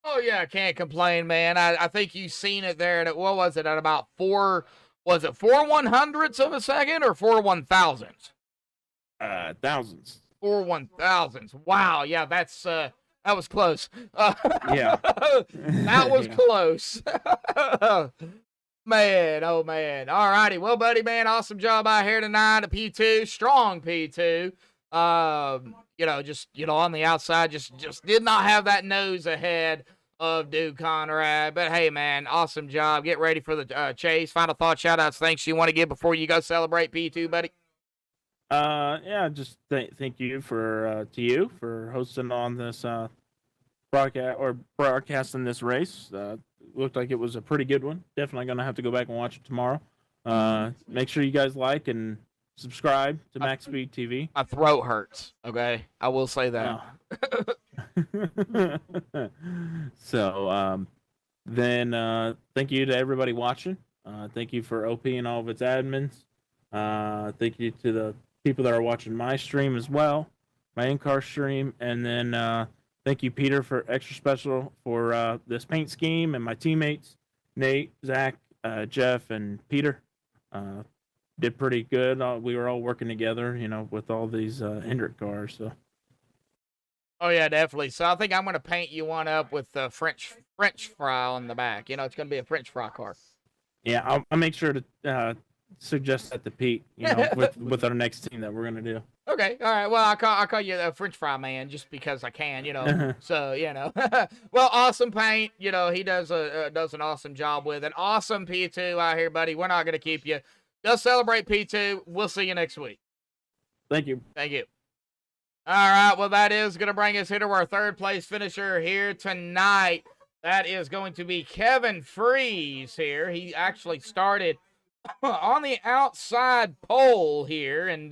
Oh yeah, can't complain, man. I think you've seen it there. And what was it at about 4 100ths of a second or 4 1,000ths? Thousands. 4 1,000ths. Wow. Yeah, that was close. Yeah. That was Yeah. close. Man, oh man. All righty. Well, buddy, man, awesome job out here tonight. A P2, strong P2. Just on the outside, just did not have that nose ahead of Duke Conrad. But hey, man, awesome job. Get ready for the chase. Final thoughts, shout outs, thanks you want to give before you go celebrate P2, buddy. Yeah, just thank you for hosting on this broadcasting this race. Looked like it was a pretty good one. Definitely gonna have to go back and watch it tomorrow. Make sure you guys like and subscribe to MaxspeedTV. My throat hurts. Okay, I will say that. So, then thank you to everybody watching. Thank you for OP and all of its admins. Thank you to the people that are watching my stream as well, my in-car stream, and then thank you, Peter, for extra special for this paint scheme, and my teammates, Nate, Zach, Jeff, and Peter. Did pretty good. We were all working together, with all these Hendrick cars. So. Oh yeah, definitely. So I think I'm gonna paint you one up with the French fry on the back. It's gonna be a French fry car. Yeah, I'll make sure to suggest that to Pete. With our next team that we're gonna do. Okay, all right. Well, I call you a French fry man just because I can. So well, awesome paint. He does an awesome job with it. Awesome P2 out here, buddy. We're not gonna keep you. Just celebrate P2. We'll see you next week. Thank you. Thank you. All right, well, that is going to bring us here to our third place finisher here tonight. That is going to be Kevin Freeze here. He actually started on the outside pole here and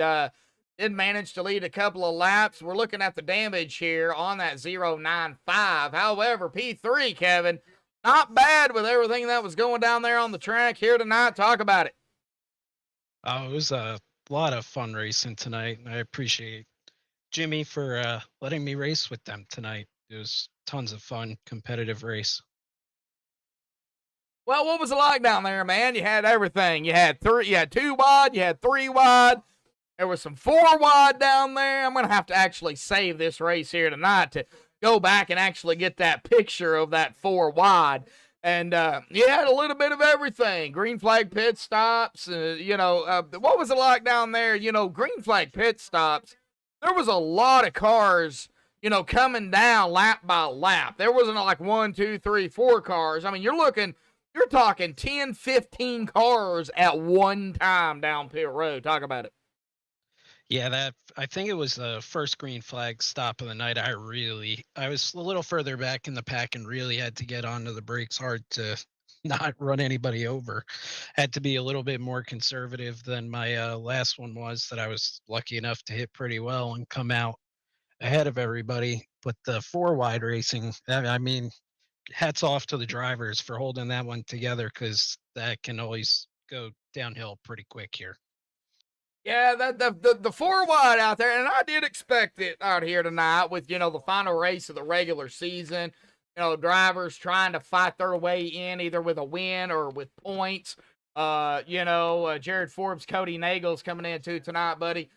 did manage to lead a couple of laps. We're looking at the damage here on that 095. However, P3, Kevin, not bad with everything that was going down there on the track here tonight. Talk about it. Oh, it was a lot of fun racing tonight, and I appreciate Jimmy for letting me race with them tonight. It was tons of fun, competitive race. Well, what was it like down there, man? You had everything. You had 2 wide, you had 3 wide. There was some 4 wide down there. I'm going to have to actually save this race here tonight to go back and actually get that picture of that 4 wide. And you had a little bit of everything. Green flag pit stops. What was it like down there? Green flag pit stops. There was a lot of cars, coming down lap by lap. There wasn't like 1, 2, 3, 4 cars. I mean, you're talking 10, 15 cars at one time down pit road. Talk about it. Yeah, I think it was the first green flag stop of the night. I was a little further back in the pack and really had to get onto the brakes hard to not run anybody over. Had to be a little bit more conservative than my last one was, that I was lucky enough to hit pretty well and come out ahead of everybody. But the 4 wide racing, I mean, hats off to the drivers for holding that one together, because that can always go downhill pretty quick here. Yeah, the 4 wide out there, and I did expect it out here tonight with, the final race of the regular season. Drivers trying to fight their way in either with a win or with points. Jared Forbes, Cody Nagel's coming in too tonight, buddy.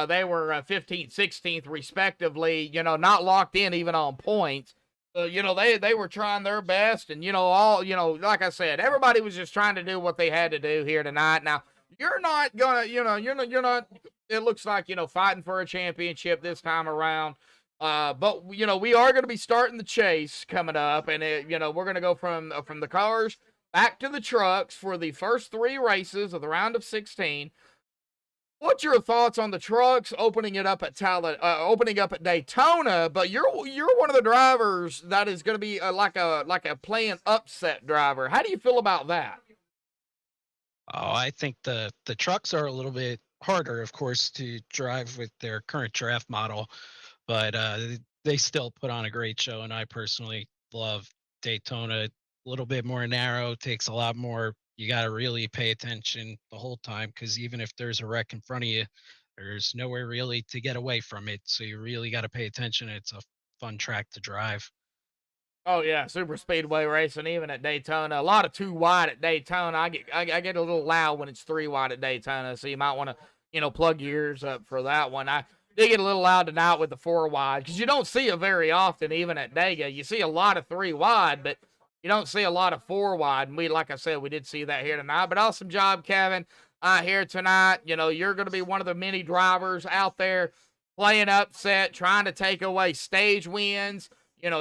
They were 15th, 16th respectively, not locked in even on points. They were trying their best, and, like I said, everybody was just trying to do what they had to do here tonight. Now, you're not gonna, you're not, it looks like, fighting for a championship this time around. But we are going to be starting the chase coming up, and we're going to go from the cars back to the trucks for the first 3 races of the round of 16. What's your thoughts on the trucks opening up at Daytona? But you're one of the drivers that is going to be like a playing upset driver. How do you feel about that? Oh, I think the trucks are a little bit harder, of course, to drive with their current draft model, but they still put on a great show, and I personally love Daytona. A little bit more narrow, takes a lot more. You got to really pay attention the whole time because even if there's a wreck in front of you, there's nowhere really to get away from it. So you really got to pay attention. It's a fun track to drive. Oh yeah, super speedway racing, even at Daytona. A lot of 2 wide at Daytona. I get a little loud when it's 3 wide at Daytona, so you might want to plug your ears up for that one. I did get a little loud tonight with the 4 wide because you don't see it very often, even at Dega. You see a lot of 3 wide, but you don't see a lot of 4 wide. And like I said, we did see that here tonight. But awesome job, Kevin, here tonight. You're going to be one of the many drivers out there playing upset, trying to take away stage wins.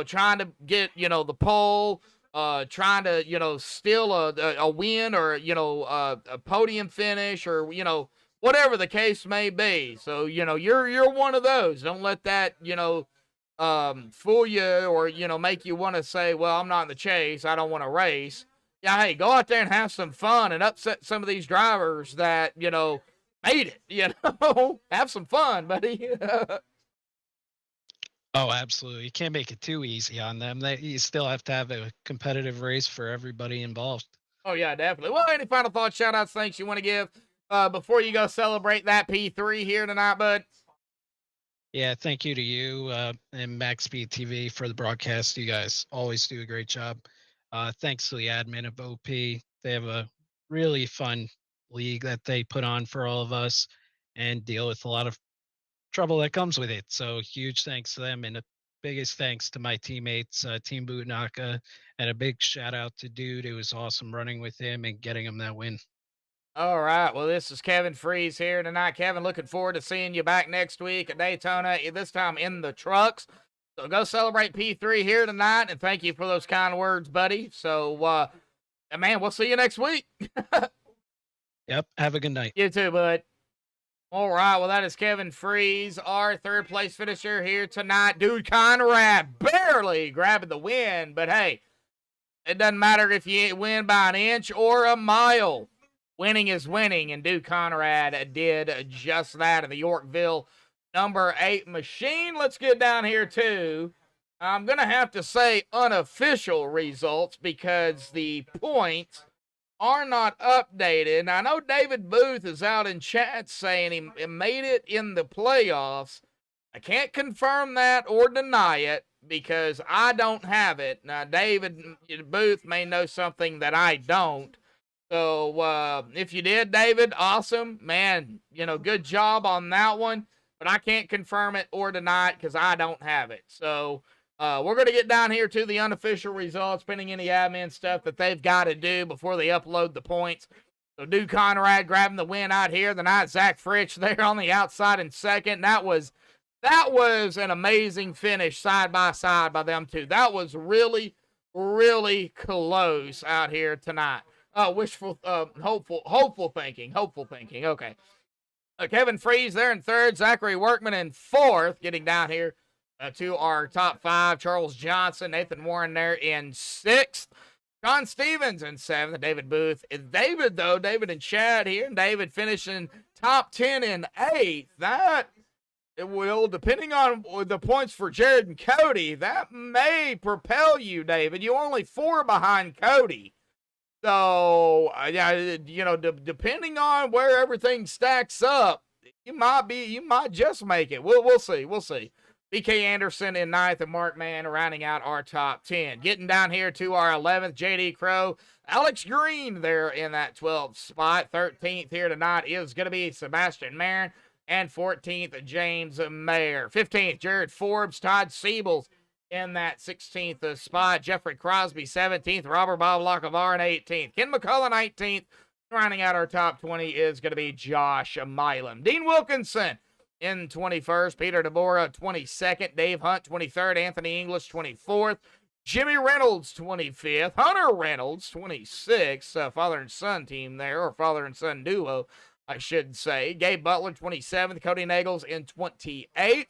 Trying to get, the pole, trying to, steal a win or, a podium finish or, whatever the case may be. So, you're one of those. Don't let that, fool you or, make you want to say, well, I'm not in the chase. I don't want to race. Yeah, hey, go out there and have some fun and upset some of these drivers that, made it, have some fun, buddy. Oh, absolutely. You can't make it too easy on them. You still have to have a competitive race for everybody involved. Oh, yeah, definitely. Well, any final thoughts, shout-outs, thanks you want to give before you go celebrate that P3 here tonight, bud? Yeah, thank you to you and MaxspeedTV for the broadcast. You guys always do a great job. Thanks to the admin of OP. They have a really fun league that they put on for all of us and deal with a lot of trouble that comes with it. So huge thanks to them, and the biggest thanks to my teammates, Team Butanaka, and a big shout out to Dude. It was awesome running with him and getting him that win. All right. Well, this is Kevin Freeze here tonight. Kevin, looking forward to seeing you back next week at Daytona, this time in the trucks. So go celebrate P3 here tonight, and thank you for those kind words, buddy. So, man, we'll see you next week. Yep. Have a good night. You too, bud. All right, well, that is Kevin Freeze, our third-place finisher here tonight. Dude Conrad barely grabbing the win, but hey, it doesn't matter if you win by an inch or a mile. Winning is winning, and Dude Conrad did just that in the Yorkville number 8 machine. Let's get down here to, I'm going to have to say unofficial results because the points are not updated. I know David Booth is out in chat saying he made it in the playoffs. I can't confirm that or deny it because I don't have it. Now, David Booth may know something that I don't. So, if you did, David, awesome. Man, good job on that one. But I can't confirm it or deny it because I don't have it. So, we're going to get down here to the unofficial results, pending any admin stuff that they've got to do before they upload the points. So, Dude Conrad grabbing the win out here tonight. Zach Fritsch there on the outside in second. That was an amazing finish side by side by them two. That was really, really close out here tonight. Wishful, hopeful thinking. Okay. Kevin Freeze there in third. Zachary Workman in fourth. Getting down here to our top 5, Charles Johnson, Nathan Warren there in 6th, John Stevens in 7th, David Booth. David and Chad here, and David finishing top 10 in 8th. That, it will, depending on the points for Jared and Cody, that may propel you, David. You're only 4 behind Cody. So, yeah, depending on where everything stacks up, you might just make it. We'll see. BK Anderson in 9th and Mark Mann rounding out our top 10. Getting down here to our 11th, JD Crow. Alex Green there in that 12th spot. 13th here tonight is going to be Sebastian Marin. And 14th, James Mayer. 15th, Jared Forbes. Todd Siebels in that 16th spot. Jeffrey Crosby, 17th. Robert Bob Lockevar in 18th. Ken McCullough, 19th. Rounding out our top 20 is going to be Josh Milam. Dean Wilkinson in 21st, Peter DeBora 22nd, Dave Hunt 23rd, Anthony English 24th, Jimmy Reynolds 25th, Hunter Reynolds 26th, father and son team there, or father and son duo, I should say. Gabe Butler 27th, Cody Nagels in 28th,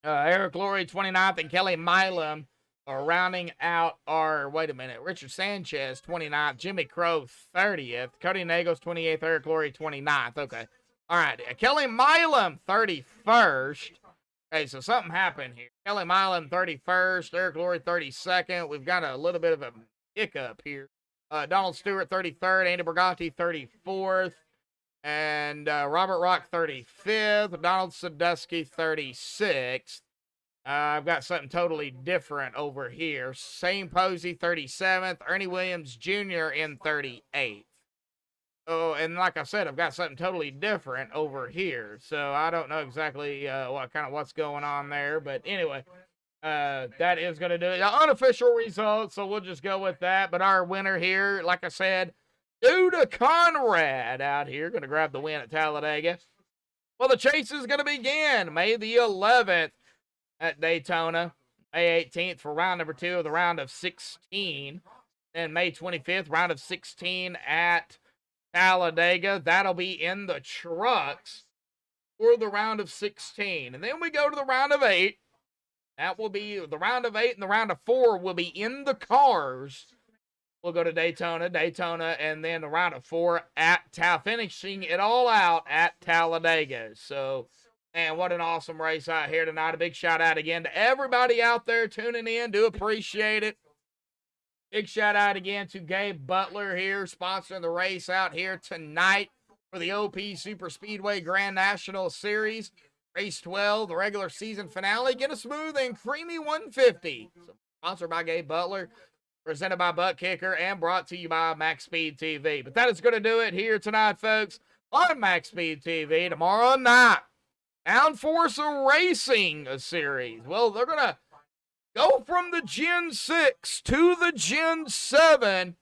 Eric Laurie 29th, and Kelly Milam rounding out our, Richard Sanchez 29th, Jimmy Crow 30th, Cody Nagels 28th, Eric Laurie 29th. Okay. All right, Kelly Milam, 31st. Okay, so something happened here. Kelly Milam, 31st. Eric Laurie, 32nd. We've got a little bit of a hiccup here. Donald Stewart, 33rd. Andy Bergatti, 34th. And Robert Rock, 35th. Donald Sadusky, 36th. I've got something totally different over here. Shane Posey, 37th. Ernie Williams Jr. in 38th. Oh, and like I said, I've got something totally different over here. So I don't know exactly what's going on there. But anyway, that is going to do it. The unofficial results, so we'll just go with that. But our winner here, like I said, Duda Conrad out here, going to grab the win at Talladega. Well, the chase is going to begin May the 11th at Daytona, May 18th for round number 2 of the round of 16, and May 25th, round of 16 at Talladega. That'll be in the trucks for the round of 16. And then we go to the round of 8. That will be the round of 8, and the round of 4 will be in the cars. We'll go to Daytona, and then the round of 4 at finishing it all out at Talladega. So, man, what an awesome race out here tonight. A big shout out again to everybody out there tuning in. Do appreciate it. Big shout out again to Gabe Butler here, sponsoring the race out here tonight for the OP Super Speedway Grand National Series. Race 12, the regular season finale. Get a smooth and creamy 150. So, sponsored by Gabe Butler, presented by Butt Kicker, and brought to you by MaxspeedTV. But that is going to do it here tonight, folks, on MaxspeedTV. Tomorrow night, Downforce Racing series. Well, they're going to go from the Gen 6 to the Gen 7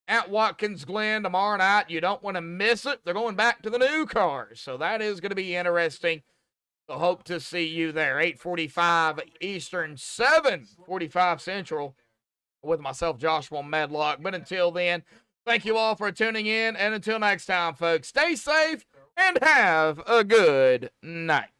at Watkins Glen tomorrow night. You don't want to miss it. They're going back to the new cars, so that is going to be interesting. So hope to see you there. 8:45 Eastern, 7:45 Central, with myself, Joshua Medlock. But until then, thank you all for tuning in, and until next time, folks, stay safe and have a good night.